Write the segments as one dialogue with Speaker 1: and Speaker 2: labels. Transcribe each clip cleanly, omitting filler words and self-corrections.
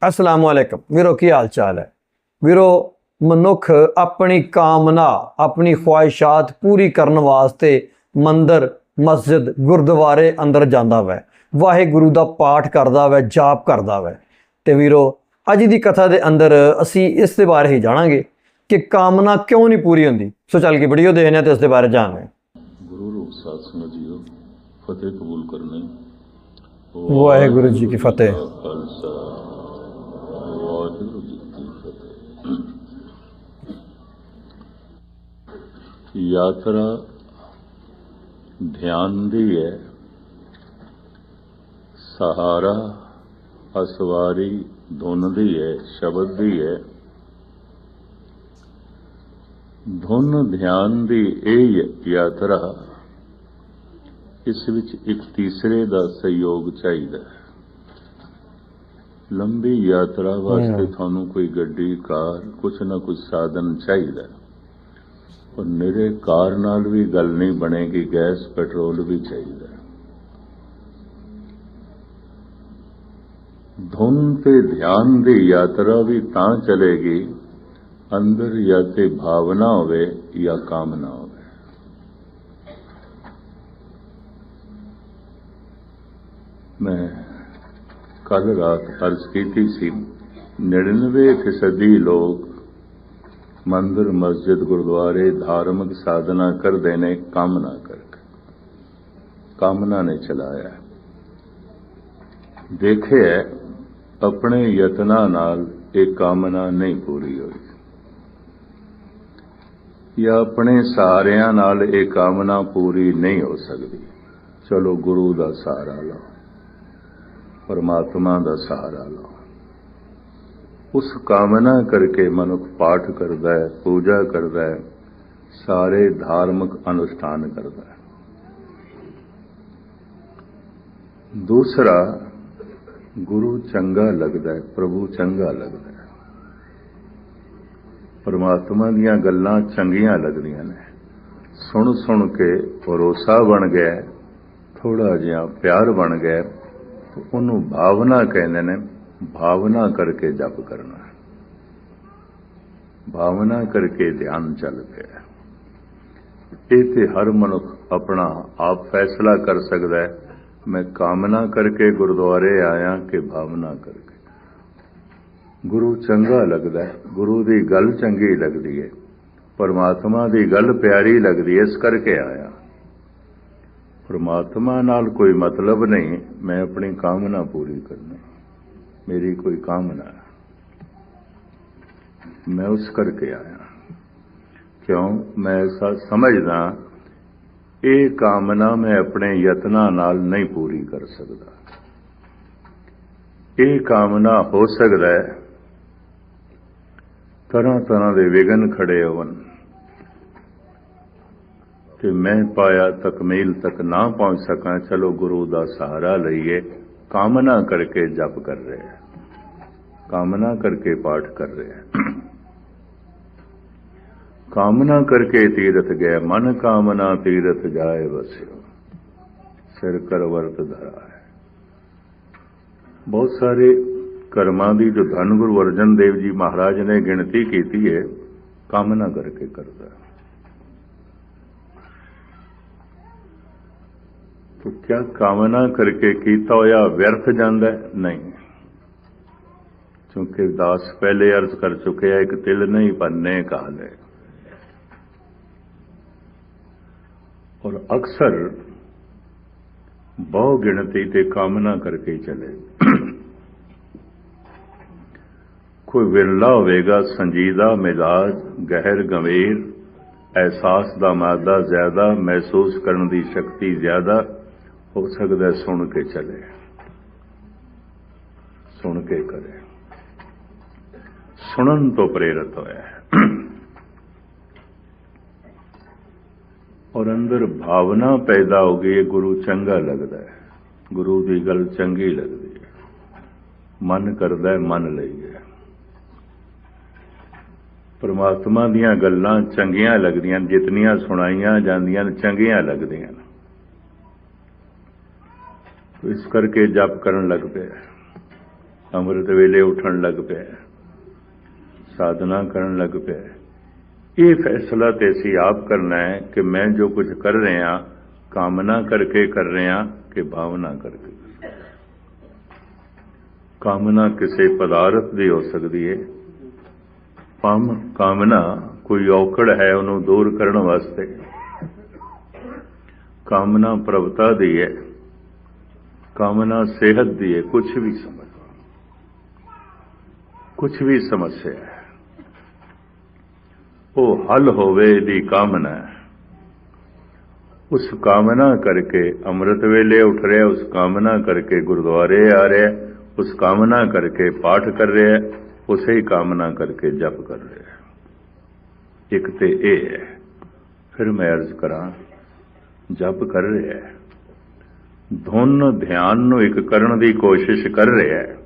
Speaker 1: अस्सलाम वालेकुम वीरो, की हाल चाल है वीरो। मनुख अपनी कामना अपनी ख्वाहिशात पूरी करने वास्ते मंदिर मस्जिद गुरुद्वारे अंदर जाता वै, वाहेगुरु का पाठ करता वै, जाप करता वै। तो वीरो अज की कथा के अंदर असी इस दे बारे ही जानांगे कि कामना क्यों नहीं पूरी होंदी। सो चल के वीडियो देखने तो इस दे बारे जानने।
Speaker 2: गुरु रूप साध संगत जीओ, फतेह कबूल करने।
Speaker 1: वाहेगुरु जी की फतेह।
Speaker 2: खालसा वाहेगुरु जी की फतेह। यात्रा ध्यान दी है, सहारा असवारी धुन दी है, शब्द दी है। धुन ध्यान दी ਇਹ यात्रा, इस विच एक तीसरे का सहयोग चाहिए। लंबी यात्रा वास्ते थानू कोई गड्डी कार कुछ ना कुछ साधन चाहिए। और निरे कार नाल भी गल नहीं बनेगी, गैस पेट्रोल भी चाहिए। धुन ते ध्यान की यात्रा भी तां चलेगी अंदर या ते भावना होवे या कामना होवे। मैं कल रात अर्ज की सी, 99% लोग मंदिर मस्जिद गुरुद्वारे धार्मिक साधना करते ने कामना करके। कामना ने चलाया देखे अपने यत्ना नाल एक कामना नहीं पूरी हुई, या अपने सहारियां नाल एक कामना पूरी नहीं हो सकती। चलो गुरु का सहारा लो, परमात्मा का सहारा लो। उस कामना करके मनुख पाठ करता है, पूजा करता है, सारे धार्मिक अनुष्ठान करता है। दूसरा, गुरु चंगा लगता है, प्रभु चंगा लगता है, परमात्मा दियां गल्लां चंगियां लगदियां ने। सुन सुन के भरोसा बन गया, थोड़ा जिहा प्यार बन गया, तो उन्होंने भावना कहते हैं। भावना करके जप करना, भावना करके ध्यान चल गया। ये हर मनुख अपना आप फैसला कर सकता है, मैं कामना करके गुरुद्वारे आया कि भावना करके। गुरु चंगा लगता है, गुरु की गल चंगी लगती है, परमात्मा की गल प्यारी लगती है, इस करके आया। परमात्मा नाल कोई मतलब नहीं, मैं अपनी कामना पूरी करनी, मेरी कोई कामना है, मैं उस करके आया। क्यों? मैं ऐसा समझदा ये कामना मैं अपने यत्ना नाल नहीं पूरी कर सकता। ये कामना हो सकता है तरह तरह के विघन खड़े होवन कि मैं पाया तकमील तक ना पहुंच सका। चलो गुरु का सहारा लईए, कामना करके जप कर रहे हैं, कामना करके पाठ कर रहे हैं। कामना करके तीरथ गए, मन कामना तीरथ जाए बस्यो, सिर कर वर्त धरा है। बहुत सारे कर्मां की जो धन गुरु अर्जन देव जी महाराज ने गिनती की है, कामना करके करता है। तो क्या कामना करके कीता होया व्यर्थ जाता है? नहीं, क्योंकि दास पहले अर्ज कर चुके हैं, एक तिल नहीं भन्ने काल है। और अक्सर बहु गिनती ते कामना करके चले। कोई विरला होवेगा संजीदा मिजाज, गहर गंभीर, एहसास दा मादा ज्यादा, महसूस करने की शक्ति ज्यादा, हो सकता है सुन के चले, सुन के करे, सुनन तो प्रेरित होया है। और अंदर भावना पैदा हो गई, गुरु चंगा लगता है, गुरु की गल चंगी लगती है, मन करता है मन लईए। परमात्मा दियां गल्लां चंगियां लगदियां, जितनियां सुनाइयां जांदियां चंगियां लगदियां। तो इस करके जप करन लग पे। ਅੰਮ੍ਰਿਤ ਵੇਲੇ ਉੱਠਣ ਲੱਗ ਪਿਆ, ਸਾਧਨਾ ਕਰਨ ਲੱਗ ਪਿਆ। ਇਹ ਫੈਸਲਾ ਤੇ ਅਸੀਂ ਆਪ ਕਰਨਾ ਹੈ ਕਿ ਮੈਂ ਜੋ ਕੁਝ ਕਰ ਰਿਹਾ ਕਾਮਨਾ ਕਰਕੇ ਕਰ ਰਿਹਾ ਕਿ ਭਾਵਨਾ ਕਰਕੇ। ਕਾਮਨਾ ਕਿਸੇ ਪਦਾਰਥ ਦੀ ਹੋ ਸਕਦੀ ਹੈ, ਕਾਮਨਾ ਕੋਈ ਔਕੜ ਹੈ ਉਹਨੂੰ ਦੂਰ ਕਰਨ ਵਾਸਤੇ, ਕਾਮਨਾ ਪ੍ਰਭਤਾ ਦੀ ਹੈ, ਕਾਮਨਾ ਸਿਹਤ ਦੀ ਹੈ, ਕੁਝ ਵੀ ਸਮਝ, ਕੁਝ ਵੀ ਸਮੱਸਿਆ ਹੈ ਉਹ ਹੱਲ ਹੋਵੇ ਦੀ ਕਾਮਨਾ ਹੈ। ਉਸ ਕਾਮਨਾ ਕਰਕੇ ਅੰਮ੍ਰਿਤ ਵੇਲੇ ਉੱਠ ਰਿਹਾ, ਉਸ ਕਾਮਨਾ ਕਰਕੇ ਗੁਰਦੁਆਰੇ ਆ ਰਿਹਾ, ਉਸ ਕਾਮਨਾ ਕਰਕੇ ਪਾਠ ਕਰ ਰਿਹਾ, ਉਸੇ ਹੀ ਕਾਮਨਾ ਕਰਕੇ ਜਪ ਕਰ ਰਿਹਾ। ਇੱਕ ਤੇ ਇਹ ਹੈ। ਫਿਰ ਮੈਂ ਅਰਜ਼ ਕਰਾਂ, ਜਪ ਕਰ ਰਿਹਾ ਹੈ, ਧੁਨ ਧਿਆਨ ਨੂੰ ਇੱਕ ਕਰਨ ਦੀ ਕੋਸ਼ਿਸ਼ ਕਰ ਰਿਹਾ ਹੈ,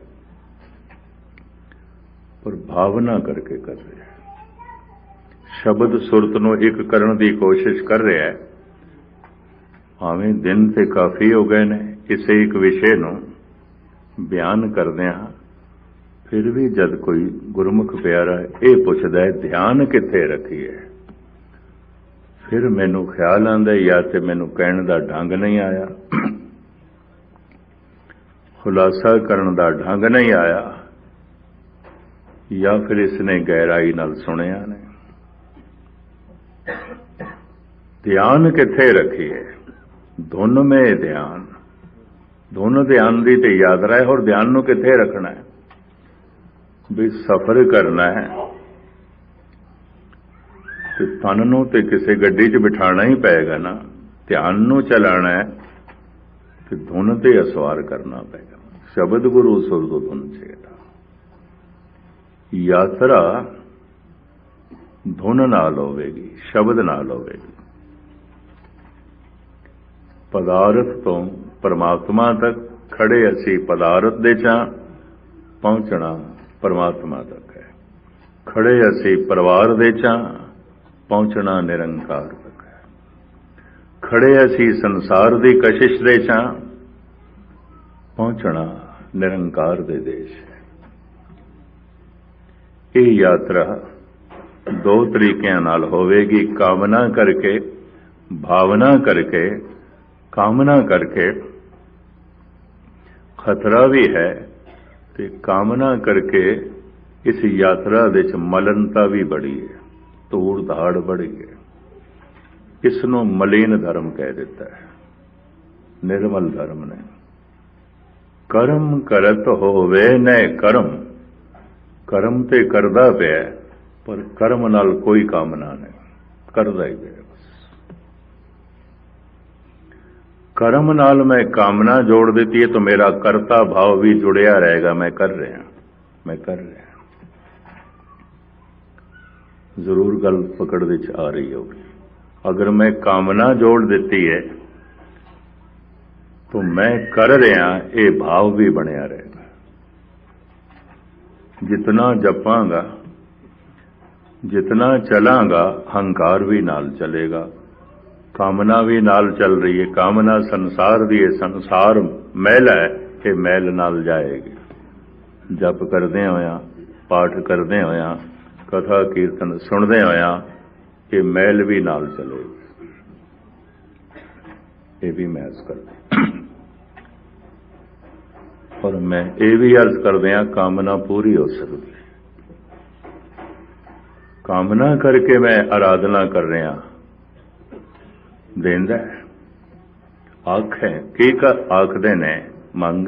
Speaker 2: ਪਰ ਭਾਵਨਾ ਕਰਕੇ ਕਰ ਰਿਹਾ ਹੈ। ਸ਼ਬਦ ਸੁਰਤ ਨੂੰ ਇੱਕ ਕਰਨ ਦੀ ਕੋਸ਼ਿਸ਼ ਕਰ ਰਿਹਾ ਹੈ। ਭਾਵੇਂ ਦਿਨ ਤੇ ਕਾਫੀ ਹੋ ਗਏ ਨੇ ਕਿਸੇ ਇੱਕ ਵਿਸ਼ੇ ਨੂੰ ਬਿਆਨ ਕਰਦਿਆਂ, ਫਿਰ ਵੀ ਜਦ ਕੋਈ ਗੁਰਮੁਖ ਪਿਆਰਾ ਇਹ ਪੁੱਛਦਾ ਹੈ ਧਿਆਨ ਕਿੱਥੇ ਰੱਖੀਏ, ਫਿਰ ਮੈਨੂੰ ਖਿਆਲ ਆਉਂਦਾ ਜਾਂ ਤੇ ਮੈਨੂੰ ਕਹਿਣ ਦਾ ਢੰਗ ਨਹੀਂ ਆਇਆ, ਖੁਲਾਸਾ ਕਰਨ ਦਾ ਢੰਗ ਨਹੀਂ ਆਇਆ, ਜਾਂ ਫਿਰ ਇਸਨੇ ਗਹਿਰਾਈ ਨਾਲ ਸੁਣਿਆ ਨਹੀਂ। ਧਿਆਨ ਕਿੱਥੇ ਰੱਖੀਏ? ਧੁਨ ਮੇਂ ਧਿਆਨ, ਧੁਨ ਧਿਆਨ ਦੀ ਤੇ ਯਾਦ ਰਹੇ, ਹੋਰ ਧਿਆਨ ਨੂੰ ਕਿੱਥੇ ਰੱਖਣਾ ਹੈ? ਵੀ ਸਫ਼ਰ ਕਰਨਾ ਹੈ ਤੇ ਤਨ ਨੂੰ ਤੇ ਕਿਸੇ ਗੱਡੀ 'ਚ ਬਿਠਾਣਾ ਹੀ ਪਏਗਾ ਨਾ, ਧਿਆਨ ਨੂੰ ਚਲਾਣਾ ਹੈ ਤੇ ਧੁਨ ਤੇ ਅਸਵਾਰ ਕਰਨਾ ਪਏਗਾ। ਸ਼ਬਦ ਗੁਰੂ ਸੁਰਦੁ ਧੁਨ ਛੇੜਾ, ਯਾਤਰਾ ਧੁਨ ਨਾਲ ਹੋਵੇਗੀ, ਸ਼ਬਦ ਨਾਲ ਹੋਵੇਗੀ। ਪਦਾਰਥ ਤੋਂ ਪਰਮਾਤਮਾ ਤੱਕ ਖੜੇ ਅਸੀਂ ਪਦਾਰਥ ਦੇ ਚਾਂ, ਪਹੁੰਚਣਾ ਪਰਮਾਤਮਾ ਤੱਕ ਹੈ। ਖੜੇ ਅਸੀਂ ਪਰਿਵਾਰ ਦੇ ਚਾਂ, ਪਹੁੰਚਣਾ ਨਿਰੰਕਾਰ ਤੱਕ ਹੈ। ਖੜੇ ਅਸੀਂ ਸੰਸਾਰ ਦੀ ਕਸ਼ਿਸ਼ ਦੇ ਚਾਂ, ਪਹੁੰਚਣਾ ਨਿਰੰਕਾਰ ਦੇ ਦੇਸ਼ ਹੈ। ਇਹ ਯਾਤਰਾ ਦੋ ਤਰੀਕਿਆਂ ਨਾਲ ਹੋਵੇਗੀ, ਕਾਮਨਾ ਕਰਕੇ, ਭਾਵਨਾ ਕਰਕੇ। ਕਾਮਨਾ ਕਰਕੇ ਖਤਰਾ ਵੀ ਹੈ ਤੇ ਕਾਮਨਾ ਕਰਕੇ ਇਸ ਯਾਤਰਾ ਦੇ ਵਿੱਚ ਮਲਨਤਾ ਵੀ ਬੜੀ ਹੈ, ਧੂੜ ਧਾੜ ਬੜੀ ਹੈ। ਇਸ ਨੂੰ ਮਲੀਨ ਧਰਮ ਕਹਿ ਦਿੱਤਾ ਹੈ, ਨਿਰਮਲ ਧਰਮ ਨੇ। ਕਰਮ ਕਰਤ ਹੋਵੇ ਨੈ ਕਰਮ, ਕਰਮ ਤੇ ਕਰਦਾ ਪਿਆ ਪਰ ਕਰਮ ਨਾਲ ਕੋਈ ਕਾਮਨਾ ਨਹੀਂ, ਕਰਦਾ ਹੀ ਪਿਆ। ਕਰਮ ਨਾਲ ਮੈਂ ਕਾਮਨਾ ਜੋੜ ਦਿੱਤੀ ਹੈ ਤਾਂ ਮੇਰਾ ਕਰਤਾ ਭਾਵ ਵੀ ਜੁੜਿਆ ਰਹੇਗਾ, ਮੈਂ ਕਰ ਰਿਹਾ, ਮੈਂ ਕਰ ਰਿਹਾ। ਜ਼ਰੂਰ ਗੱਲ ਪਕੜ ਵਿੱਚ ਆ ਰਹੀ ਹੋਗੀ। ਅਗਰ ਮੈਂ ਕਾਮਨਾ ਜੋੜ ਦਿੱਤੀ ਹੈ ਤਾਂ ਮੈਂ ਕਰ ਰਿਹਾ, ਇਹ ਭਾਵ ਵੀ ਬਣਿਆ ਰਹੇਗਾ। ਜਿਤਨਾ ਜਪਾਂਗਾ, ਜਿਤਨਾ ਚਲਾਂਗਾ, ਹੰਕਾਰ ਵੀ ਨਾਲ ਚਲੇਗਾ, ਕਾਮਨਾ ਵੀ ਨਾਲ ਚੱਲ ਰਹੀ ਹੈ। ਕਾਮਨਾ ਸੰਸਾਰ ਦੀ ਹੈ, ਸੰਸਾਰ ਮੈਲ ਹੈ, ਇਹ ਮੈਲ ਨਾਲ ਜਾਏਗੀ। ਜਪ ਕਰਦੇ ਹੋਇਆ, ਪਾਠ ਕਰਦੇ ਹੋਇਆ, ਕਥਾ ਕੀਰਤਨ ਸੁਣਦੇ ਹੋਇਆ, ਇਹ ਮੈਲ ਵੀ ਨਾਲ ਚਲੇਗੀ। ਇਹ ਵੀ ਮੈਂ ਅਰਜ਼ ਕਰਦਾ, ਔਰ ਮੈਂ ਇਹ ਵੀ ਅਰਜ਼ ਕਰਦੇ ਹਾਂ ਕਾਮਨਾ ਪੂਰੀ ਹੋ ਸਕਦੀ ਹੈ। ਕਾਮਨਾ ਕਰਕੇ ਮੈਂ ਆਰਾਧਨਾ ਕਰ ਰਿਹਾ, ਦੇਂਦਾ ਆਖੇ ਕੀ ਆਖਦੇ ਨੇ ਮੰਗ,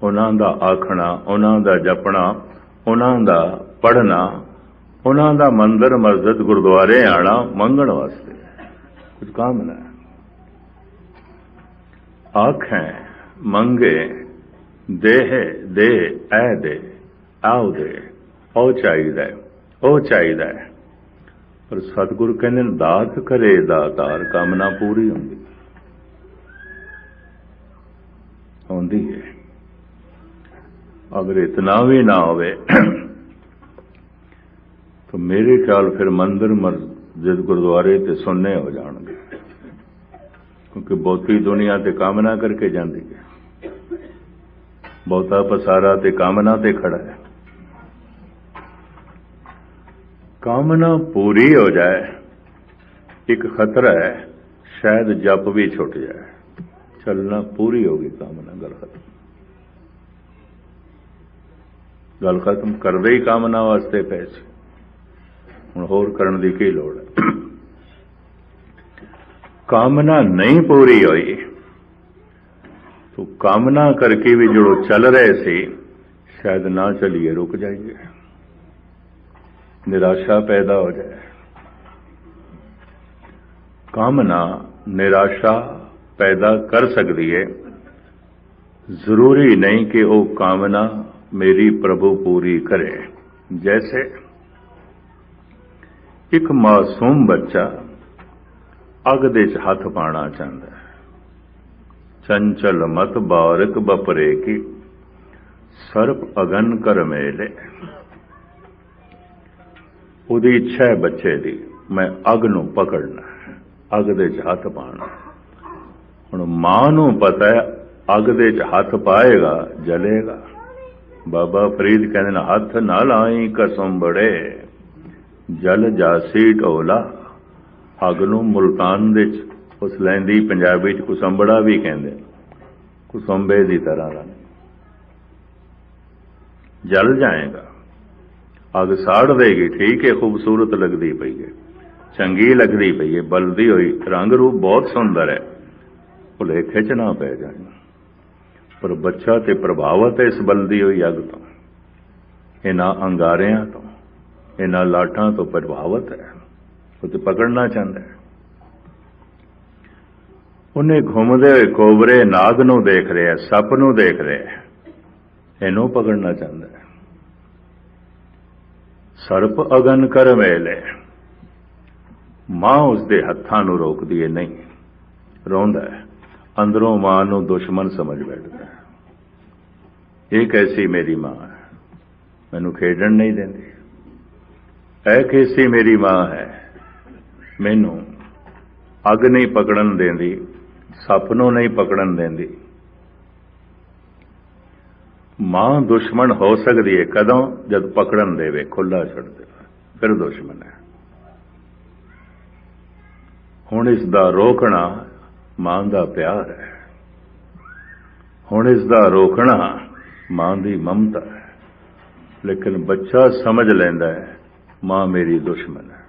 Speaker 2: ਉਹਨਾਂ ਦਾ ਆਖਣਾ, ਉਹਨਾਂ ਦਾ ਜਪਣਾ, ਉਹਨਾਂ ਦਾ ਪੜ੍ਹਨਾ, ਉਹਨਾਂ ਦਾ ਮੰਦਰ ਮਸਜਿਦ ਗੁਰਦੁਆਰੇ ਆਣਾ ਮੰਗਣ ਵਾਸਤੇ ਕੁਝ ਕਾਮਨਾ। ਆਖੇ ਮੰਗੇ ਦੇਹ ਦੇ ਐ ਦੇ ਆਉ ਦੇ, ਉਹ ਚਾਹੀਦਾ, ਉਹ ਚਾਹੀਦਾ। ਪਰ ਸਤਿਗੁਰੂ ਕਹਿੰਦੇ ਨੇ ਦਾਤ ਕਰੇ ਦਾਤਾਰ, ਕਾਮਨਾ ਪੂਰੀ ਹੁੰਦੀ ਹੁੰਦੀ ਹੈ। ਅਗਰ ਇਤਨਾ ਵੀ ਨਾ ਹੋਵੇ ਤਾਂ ਮੇਰੇ ਖਿਆਲ ਫਿਰ ਮੰਦਰ ਮਸਜਿਦ ਗੁਰਦੁਆਰੇ ਤੇ ਸੁੰਨੇ ਹੋ ਜਾਣਗੇ, ਕਿਉਂਕਿ ਬਹੁਤੀ ਦੁਨੀਆ ਤੇ ਕਾਮਨਾ ਕਰਕੇ ਜਾਂਦੀ ਹੈ। ਬਹੁਤਾ ਪਸਾਰਾ ਤੇ ਕਾਮਨਾ ਤੇ ਖੜਾ ਹੈ। ਕਾਮਨਾ ਪੂਰੀ ਹੋ ਜਾਏ, ਇੱਕ ਖਤਰਾ ਹੈ शायद जप भी छुट जाए। चलना पूरी होगी कामना, गल खत्म। गल खत्म करदे ही कामना वास्ते पैसे, हुण होर करन दी की लोड़ है। कामना नहीं पूरी हुई तो कामना करके भी जो चल रहे थे शायद ना चलिए, रुक जाइए, निराशा पैदा हो जाए। कामना निराशा पैदा कर सकती है, जरूरी नहीं कि वो कामना मेरी प्रभु पूरी करे। जैसे एक मासूम बच्चा अग दे च हथ पाना चाहता है, चंचल मत बारक बपरे की सर्प अगन कर मेले। उहदी इच्छा है बच्चे दी, मैं अग नूं पकड़ना, अग दे च हथ पाना। हुण मां नूं पता है अग दे च हथ पाएगा जलेगा। बाबा फरीद कहंदे ने हथ ना लाई कसम बड़े, जल जासी ढोला। अग नूं मुल्तान दे च उस लैंदी पंजाबी च कुसंबड़ा भी कहंदे, कुसंबे दी तरह दा जल जाएगा। अग साड़ देगी, ठीक है, खूबसूरत लगती पई है, चंगी लगती पई है, बलदी हुई, रंग रूप बहुत सुंदर है, भुलेखे च ना पै जाए। पर बच्चा ते प्रभावित है इस बलदी हुई अग तो, इन्हां अंगारियां तो, इन्हां लाठां तो प्रभावित है, वो तो पकड़ना चाहता है। उन्हें घूमते हुए कोबरे नाग नूं देख रहा है, सप नूं देख रहा है, इनू पकड़ना चाहता है। सर्प अगन कर मेले, मां उसके हत्थां नूं रोकदी है नहीं, रोंदा है, अंदरों मां नूं दुश्मन समझ बैठदा है। एक ऐसी मेरी मां है, मैनूं खेडण नहीं देंदी, ऐ कैसी मेरी मां है, मैनूं अग नहीं पकड़न देंदी, सप नूं नहीं पकड़न देंदी। मां दुश्मन हो सकती है कदों, जब पकड़न देवे, खुला छड़ दे, फिर दुश्मन है। हुण इसदा रोकना मां दा प्यार है, हुण इसदा रोकना मां दी ममता है। लेकिन बच्चा समझ लैंदा है मां मेरी दुश्मन है,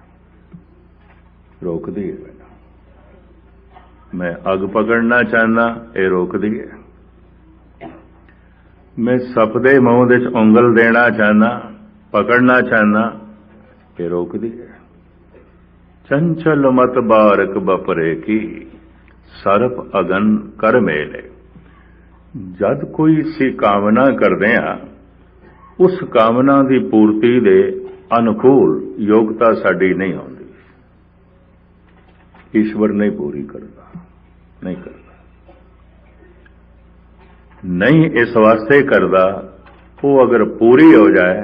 Speaker 2: रोकदी है मैनूं। मैं अग पकड़ना चाहना, ये रोकदी है। मैं सप दे मूंह दे च उंगल देना चाहना, पकड़ना चाहना, ये रोकदी है। चंचल मत बारक बपरे की सर्प अगन कर मेले। जद कोई सी कामना करदे आ, उस कामना की पूर्ति दे अनुकूल योग्यता साडी नहीं होंदी, ईश्वर नहीं पूरी करता, नहीं करता, नहीं इस वास्ते करता। वो अगर पूरी हो जाए,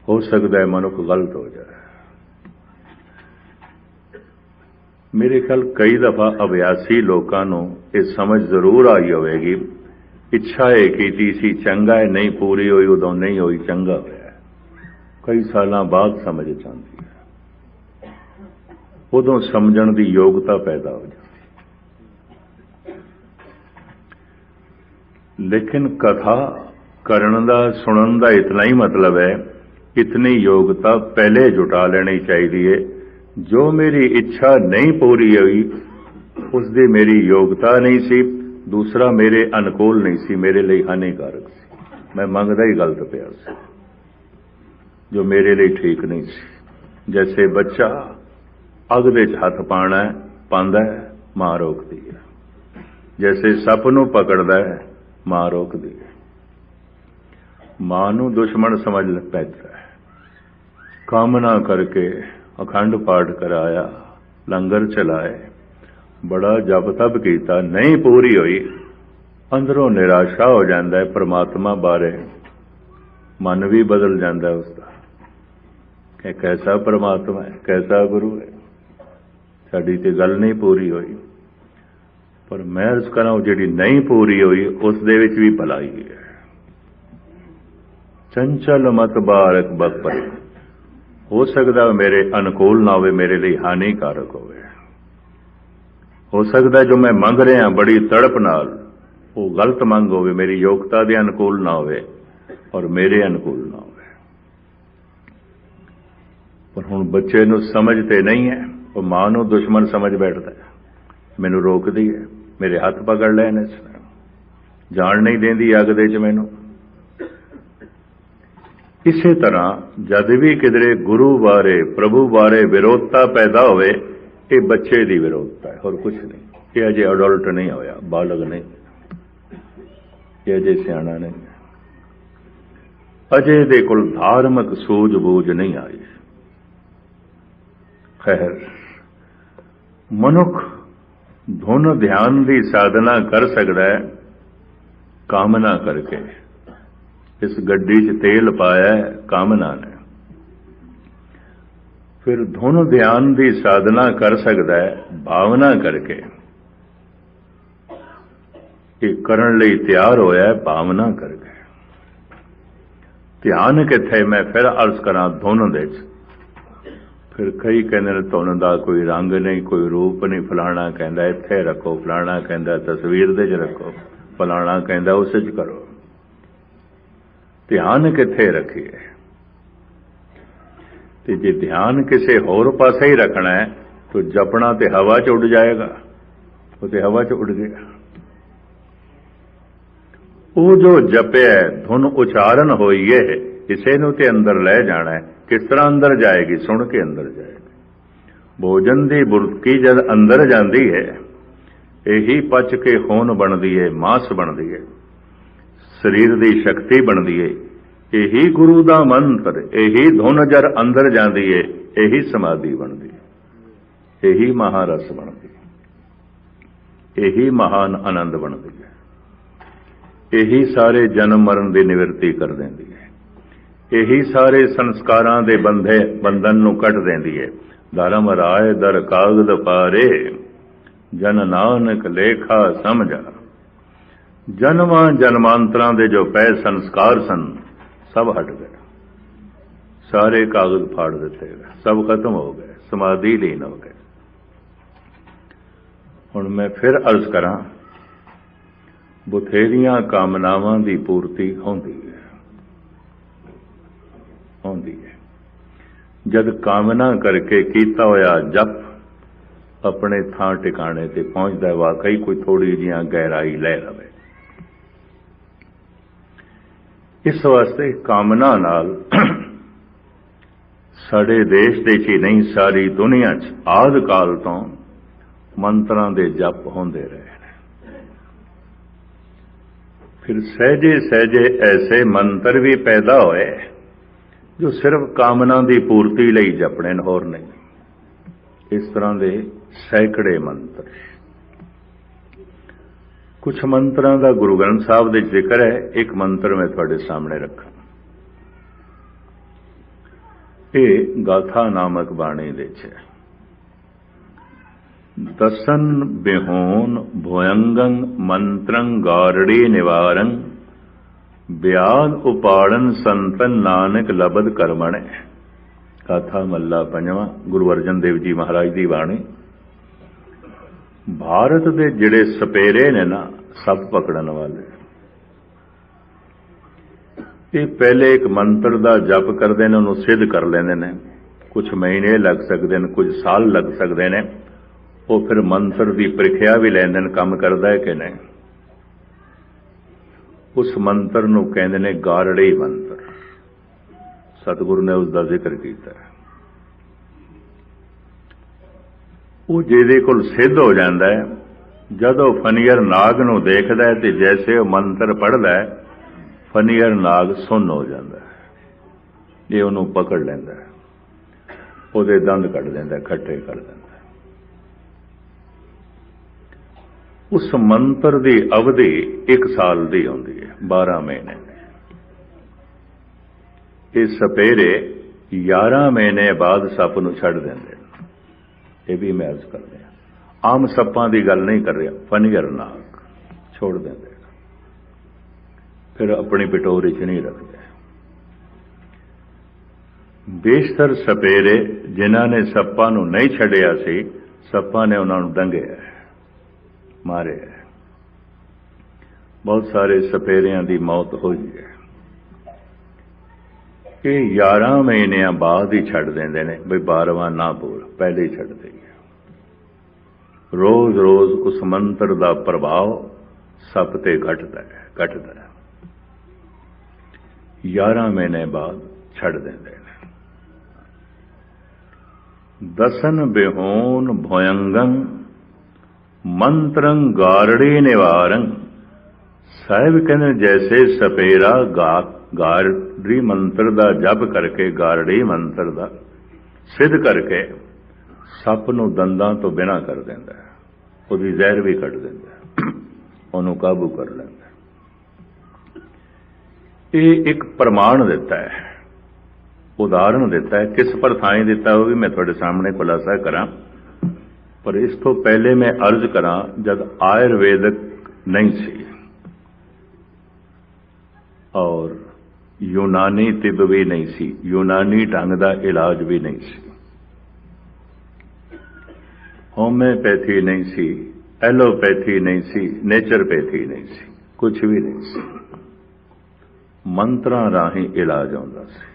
Speaker 2: हो सकता है मनुख गलत हो जाए। मेरे ख्याल कई दफा अभ्यासी लोगों को ये समझ जरूर आई होगी, इच्छा है की सी चंगा है, नहीं पूरी हुई, उदों नहीं हुई, चंगा होया, कई साल बाद समझ आती है, उदों समझण की योग्यता पैदा हो जाती। लेकिन कथा करन दा सुनन दा इतना ही मतलब है, इतनी योग्यता पहले जुटा लेनी चाहिए। जो मेरी इच्छा नहीं पूरी हुई उसकी मेरी योग्यता नहीं सी, दूसरा मेरे अनुकूल नहीं सी, मेरे लिए हानिकारक सी, मैं मंगदा ही गलत पिया सी, जो मेरे लिए ठीक नहीं सी। जैसे बच्चा अग दे च हथ पाना है, पांदा है, मां रोकदी है। जैसे सप नूं पकड़दा है, मां रोकदी है। मां नूं दुश्मन समझ पैदा है। कामना करके अखंड पाठ कराया, लंगर चलाए, बड़ा जप तप किया, नहीं पूरी हुई, अंदरों निराशा हो जाता है। परमात्मा बारे मन भी बदल जाता है उसका, कि कैसा परमात्मा है, कैसा गुरु है, साडी ते गल नहीं पूरी हुई। पर मैं अर्ज करा, जिहड़ी नहीं पूरी हुई उस दे विच भी भलाई है। ਚੰਚਲ ਮਤ ਬਾਰਕ ਬਕ ਪਰੇ। ਹੋ ਸਕਦਾ ਮੇਰੇ ਅਨੁਕੂਲ ਨਾ ਹੋਵੇ, ਮੇਰੇ ਲਈ ਹਾਨੀਕਾਰਕ ਹੋਵੇ। ਹੋ ਸਕਦਾ ਜੋ ਮੈਂ ਮੰਗ ਰਿਹਾ ਬੜੀ ਤੜਪ ਨਾਲ ਉਹ ਗਲਤ ਮੰਗ ਹੋਵੇ, ਮੇਰੀ ਯੋਗਤਾ ਦੇ ਅਨੁਕੂਲ ਨਾ ਹੋਵੇ ਔਰ ਮੇਰੇ ਅਨੁਕੂਲ ਨਾ ਹੋਵੇ। ਪਰ ਹੁਣ ਬੱਚੇ ਨੂੰ ਸਮਝ ਤੇ ਨਹੀਂ ਹੈ, ਉਹ ਮਾਂ ਨੂੰ ਦੁਸ਼ਮਣ ਸਮਝ ਬੈਠਦਾ ਹੈ। ਮੈਨੂੰ ਰੋਕਦੀ ਹੈ, ਮੇਰੇ ਹੱਥ ਪਕੜ ਲੈਣ, ਇਸ ਜਾਣ ਨਹੀਂ ਦਿੰਦੀ ਅੱਗ ਦੇ ਚ ਮੈਨੂੰ। ਇਸੇ ਤਰ੍ਹਾਂ ਜਦ ਵੀ ਕਿਧਰੇ ਗੁਰੂ ਬਾਰੇ ਪ੍ਰਭੂ ਬਾਰੇ ਵਿਰੋਧਤਾ ਪੈਦਾ ਹੋਵੇ, ਇਹ ਬੱਚੇ ਦੀ ਵਿਰੋਧਤਾ ਹੈ, ਹੋਰ ਕੁਝ ਨਹੀਂ। ਇਹ ਅਜੇ ਅਡਲਟ ਨਹੀਂ ਹੋਇਆ, ਬਾਲਗ ਨਹੀਂ, ਇਹ ਅਜੇ ਸਿਆਣਾ ਨਹੀਂ, ਅਜੇ ਦੇ ਕੋਲ ਧਾਰਮਿਕ ਸੂਝ-ਬੂਝ ਨਹੀਂ ਆਈ। ਖੈਰ, ਮਨੁੱਖ ਧੁਨ ਧਿਆਨ ਦੀ ਸਾਧਨਾ ਕਰ ਸਕਦਾ ਹੈ ਕਾਮਨਾ ਕਰਕੇ। ਇਸ ਗੱਡੀ 'ਚ ਤੇਲ ਪਾਇਆ ਹੈ ਕਾਮਨਾ ਨੇ। ਫਿਰ ਧੁਨ ਧਿਆਨ ਦੀ ਸਾਧਨਾ ਕਰ ਸਕਦਾ ਹੈ ਭਾਵਨਾ ਕਰਕੇ। ਇਹ ਕਰਨ ਲਈ ਤਿਆਰ ਹੋਇਆ ਹੈ ਭਾਵਨਾ ਕਰਕੇ। ਧਿਆਨ ਕਿੱਥੇ? ਮੈਂ ਫਿਰ ਅਰਜ਼ ਕਰਾਂ ਧੁਨ ਦੇ 'ਚ। ਫਿਰ ਕਈ ਕਹਿੰਦੇ ਨੇ ਧੁਨ ਦਾ ਕੋਈ ਰੰਗ ਨਹੀਂ, ਕੋਈ ਰੂਪ ਨਹੀਂ। ਫਲਾਣਾ ਕਹਿੰਦਾ ਇੱਥੇ ਰੱਖੋ, ਫਲਾਣਾ ਕਹਿੰਦਾ ਤਸਵੀਰ ਦੇ 'ਚ ਰੱਖੋ, ਫਲਾਣਾ ਕਹਿੰਦਾ ਉਸ 'ਚ ਕਰੋ। ਧਿਆਨ ਕਿੱਥੇ ਰੱਖੀਏ? ਤੇ ਜੇ ਧਿਆਨ ਕਿਸੇ ਹੋਰ ਪਾਸੇ ਹੀ ਰੱਖਣਾ ਹੈ ਤਾਂ ਜਪਣਾ ਤੇ ਹਵਾ 'ਚ ਉੱਡ ਜਾਏਗਾ। ਉਹ ਤੇ ਹਵਾ 'ਚ ਉੱਡ ਗਿਆ। ਉਹ ਜੋ ਜਪਿਆ ਧੁਨ ਉਚਾਰਨ ਹੋਈ ਹੈ, ਕਿਸੇ ਨੂੰ ਤੇ ਅੰਦਰ ਲੈ ਜਾਣਾ ਹੈ। ਕਿਸ ਤਰ੍ਹਾਂ ਅੰਦਰ ਜਾਏਗੀ? ਸੁਣ ਕੇ ਅੰਦਰ ਜਾਏਗੀ। ਭੋਜਨ ਦੀ ਬੁਰਕੀ ਜਦ ਅੰਦਰ ਜਾਂਦੀ ਹੈ, ਇਹੀ ਪਚ ਕੇ ਖੂਨ ਬਣਦੀ ਹੈ, ਮਾਸ ਬਣਦੀ ਹੈ, ਸਰੀਰ ਦੀ ਸ਼ਕਤੀ ਬਣਦੀ ਹੈ। ਇਹੀ ਗੁਰੂ ਦਾ ਮੰਤਰ, ਇਹੀ ਧੁਨ ਜਦ ਅੰਦਰ ਜਾਂਦੀ ਹੈ, ਇਹੀ ਸਮਾਧੀ ਬਣਦੀ ਹੈ, ਇਹੀ ਮਹਾਰਸ ਬਣਦੀ ਹੈ, ਇਹੀ ਮਹਾਨ ਆਨੰਦ ਬਣਦੀ ਹੈ। ਇਹੀ ਸਾਰੇ ਜਨਮ ਮਰਨ ਦੀ ਨਿਵਰਤੀ ਕਰ ਦਿੰਦੀ ਹੈ। ਇਹੀ ਸਾਰੇ ਸੰਸਕਾਰਾਂ ਦੇ ਬੰਧਨ ਨੂੰ ਕੱਟ ਦਿੰਦੀ ਹੈ। ਧਰਮ ਰਾਏ ਦਰ ਕਾਗਦ ਪਾਰੇ, ਜਨ ਨਾਨਕ ਲੇਖਾ ਸਮਝਾ। ਜਨਮਾਂ ਜਨਮਾਂਤਰਾਂ ਦੇ ਜੋ ਪੈ ਸੰਸਕਾਰ ਸਨ, ਸਭ ਹਟ ਗਏ। ਸਾਰੇ ਕਾਗਜ਼ ਫਾੜ ਦਿੱਤੇ ਗਏ, ਸਭ ਖਤਮ ਹੋ ਗਏ, ਸਮਾਧੀ ਲੀਨ ਹੋ ਗਏ। ਹੁਣ ਮੈਂ ਫਿਰ ਅਰਜ਼ ਕਰਾਂ, ਬਥੇਰੀਆਂ ਕਾਮਨਾਵਾਂ ਦੀ ਪੂਰਤੀ ਹੁੰਦੀ ਹੈ। ਜਦ ਕਾਮਨਾ ਕਰਕੇ ਕੀਤਾ ਹੋਇਆ ਜਪ ਆਪਣੇ ਥਾਂ ਟਿਕਾਣੇ ਤੇ ਪਹੁੰਚਦਾ, ਵਾਕਈ ਕੋਈ ਥੋੜੀ ਜਿਹੀਆਂ ਗਹਿਰਾਈ ਲੈ ਲਵੇ। ਇਸ ਵਾਸਤੇ ਕਾਮਨਾ ਨਾਲ ਸਾਡੇ ਦੇਸ਼ ਦੇ 'ਚ ਹੀ ਨਹੀਂ, ਸਾਰੀ ਦੁਨੀਆ 'ਚ ਆਦਿ ਕਾਲ ਤੋਂ ਮੰਤਰਾਂ ਦੇ ਜਪ ਹੁੰਦੇ ਰਹੇ ਨੇ। ਫਿਰ ਸਹਿਜੇ ਸਹਿਜੇ ਐਸੇ ਮੰਤਰ ਵੀ ਪੈਦਾ ਹੋਏ ਜੋ ਸਿਰਫ ਕਾਮਨਾ ਦੀ ਪੂਰਤੀ ਲਈ ਜਪਣੇ ਨੇ, ਹੋਰ ਨਹੀਂ। ਇਸ ਤਰ੍ਹਾਂ ਦੇ ਸੈਂਕੜੇ ਮੰਤਰ। ਕੁਝ ਮੰਤਰਾਂ ਦਾ ਗੁਰੂ ਗ੍ਰੰਥ ਸਾਹਿਬ ਦੇ ਜ਼ਿਕਰ ਹੈ। ਇੱਕ ਮੰਤਰ ਮੈਂ ਤੁਹਾਡੇ ਸਾਹਮਣੇ ਰੱਖਾਂ। ਇਹ ਗਾਥਾ ਨਾਮਕ ਬਾਣੀ ਦੇ 'ਚ ਹੈ। ਦਸਨ ਬਿਹੋਨ ਭੁਯੰਗੰ ਮੰਤਰੰ ਗਾਰੜੀ ਨਿਵਾਰੰ, ਬਿਆਦ ਉਪਾੜਨ ਸੰਤਨ ਨਾਨਕ ਲਬਦ ਕਰਮਣ। ਗਾਥਾ ਮਹੱਲਾ ਪੰਜਵਾਂ, ਗੁਰੂ ਅਰਜਨ ਦੇਵ ਜੀ ਮਹਾਰਾਜ ਦੀ ਬਾਣੀ। ਭਾਰਤ ਦੇ ਜਿਹੜੇ ਸਪੇਰੇ ਨੇ ਨਾ, ਸੱਪ ਪਕੜਨ ਵਾਲੇ, ਇਹ ਪਹਿਲੇ ਇੱਕ ਮੰਤਰ ਦਾ ਜਪ ਕਰਦੇ ਨੇ, ਉਹਨੂੰ ਸਿੱਧ ਕਰ ਲੈਂਦੇ ਨੇ। ਕੁਝ ਮਹੀਨੇ ਲੱਗ ਸਕਦੇ ਨੇ, ਕੁਝ ਸਾਲ ਲੱਗ ਸਕਦੇ ਨੇ। ਉਹ ਫਿਰ ਮੰਤਰ ਦੀ ਪ੍ਰੀਖਿਆ ਵੀ ਲੈਂਦੇ ਨੇ, ਕੰਮ ਕਰਦਾ ਹੈ ਕਿ ਨਹੀਂ। ਉਸ ਮੰਤਰ ਨੂੰ ਕਹਿੰਦੇ ਨੇ ਗਾਰੜੀ ਮੰਤਰ। ਸਤਿਗੁਰੂ ਨੇ ਉਸ ਦਾ ਜ਼ਿਕਰ ਕੀਤਾ। ਉਹ ਜਿਹਦੇ ਕੋਲ ਸਿੱਧ ਹੋ ਜਾਂਦਾ ਹੈ, ਜਦੋਂ ਫਨੀਅਰ ਨਾਗ ਨੂੰ ਦੇਖਦਾ ਹੈ ਤੇ ਜੈਸੇ ਉਹ ਮੰਤਰ ਪੜ੍ਹਦਾ ਹੈ, ਫਨੀਅਰ ਨਾਗ ਸੁੰਨ ਹੋ ਜਾਂਦਾ ਹੈ। ਇਹ ਉਹਨੂੰ ਪਕੜ ਲੈਂਦਾ ਹੈ, ਉਹਦੇ ਦੰਦ ਕੱਢ ਦਿੰਦਾ, ਖੱਟੇ ਕਰ ਦਿੰਦਾ। ਉਸ ਮੰਤਰ ਦੀ ਅਵਧੀ 1 ਸਾਲ ਦੀ ਹੁੰਦੀ ਹੈ, 12 ਮਹੀਨੇ। ਇਹ ਸਪੇਰੇ 11 ਮਹੀਨੇ ਬਾਅਦ ਸੱਪ ਨੂੰ ਛੱਡ ਦਿੰਦੇ। ਇਹ ਵੀ ਮੈਂ ਅਰਜ਼ ਕਰ ਰਿਹਾ, ਆਮ ਸੱਪਾਂ ਦੀ ਗੱਲ ਨਹੀਂ ਕਰ ਰਿਹਾ। ਫਨੀਅਰ ਨਾਗ ਛੋੜ ਦਿੰਦੇ, ਫਿਰ ਆਪਣੀ ਪਿਟੋਰੀ 'ਚ ਨਹੀਂ ਰੱਖਦੇ। ਬੇਸ਼ਤਰ ਸਪੇਰੇ ਜਿਨ੍ਹਾਂ ਨੇ ਸੱਪਾਂ ਨੂੰ ਨਹੀਂ ਛੱਡਿਆ ਸੀ, ਸੱਪਾਂ ਨੇ ਉਹਨਾਂ ਨੂੰ ਡੰਗਿਆ, ਮਾਰਿਆ। ਬਹੁਤ ਸਾਰੇ ਸਪੇਰਿਆਂ ਦੀ ਮੌਤ ਹੋਈ ਹੈ। ਇਹ 11 ਮਹੀਨਿਆਂ ਬਾਅਦ ਹੀ ਛੱਡ ਦਿੰਦੇ ਨੇ, ਬਈ 12ਵਾਂ ਨਾ ਬੋਲ, ਪਹਿਲੇ ਹੀ ਛੱਡ ਦੇਈਏ। ਰੋਜ਼ ਰੋਜ਼ ਉਸ ਮੰਤਰ ਦਾ ਪ੍ਰਭਾਵ ਸੱਪ ਤੇ ਘਟਦਾ ਹੈ। 11 ਮਹੀਨੇ ਬਾਅਦ ਛੱਡ ਦਿੰਦੇ ਨੇ। ਦਸਨ ਬਿਹੋਨ ਭੋਯੰਗੰ ਮੰਤਰੰ ਗਾਰੜੀ ਨਿਵਾਰੰ। ਸਾਹਿਬ ਕਹਿੰਦੇ ਜੈਸੇ ਸਪੇਰਾ ਗਾਰੜੀ ਮੰਤਰ ਦਾ ਜਪ ਕਰਕੇ, ਗਾਰੜੀ ਮੰਤਰ ਦਾ ਸਿੱਧ ਕਰਕੇ ਸੱਪ ਨੂੰ ਦੰਦਾਂ ਤੋਂ ਬਿਨਾਂ ਕਰ ਦਿੰਦਾ ਹੈ, ਉਹਦੀ ਜ਼ਹਿਰ ਵੀ ਕੱਢ ਦਿੰਦਾ ਹੈ, ਉਹਨੂੰ ਕਾਬੂ ਕਰ ਲੈਂਦਾ। ਇਹ ਇੱਕ ਪ੍ਰਮਾਣ ਦਿੱਤਾ ਹੈ, ਉਦਾਹਰਣ ਦਿੱਤਾ ਹੈ। ਕਿਸ ਪਰ ਥਾਂ ਦਿੱਤਾ ਉਹ ਵੀ ਮੈਂ ਤੁਹਾਡੇ ਸਾਹਮਣੇ ਖੁਲਾਸਾ ਕਰਾਂ, ਪਰ ਇਸ ਤੋਂ ਪਹਿਲੇ ਮੈਂ ਅਰਜ਼ ਕਰਾਂ, ਜਦ ਆਯੁਰਵੇਦਕ ਨਹੀਂ ਸੀ ਔਰ ਯੂਨਾਨੀ ਤਿਬ ਵੀ ਨਹੀਂ ਸੀ, ਯੂਨਾਨੀ ਢੰਗ ਦਾ ਇਲਾਜ ਵੀ ਨਹੀਂ ਸੀ, ਹੋਮਿਓਪੈਥੀ ਨਹੀਂ ਸੀ, ਐਲੋਪੈਥੀ ਨਹੀਂ ਸੀ, ਨੇਚਰਪੈਥੀ ਨਹੀਂ ਸੀ, ਕੁਝ ਵੀ ਨਹੀਂ ਸੀ। ਮੰਤਰਾਂ ਰਾਹੀਂ ਇਲਾਜ ਆਉਂਦਾ ਸੀ,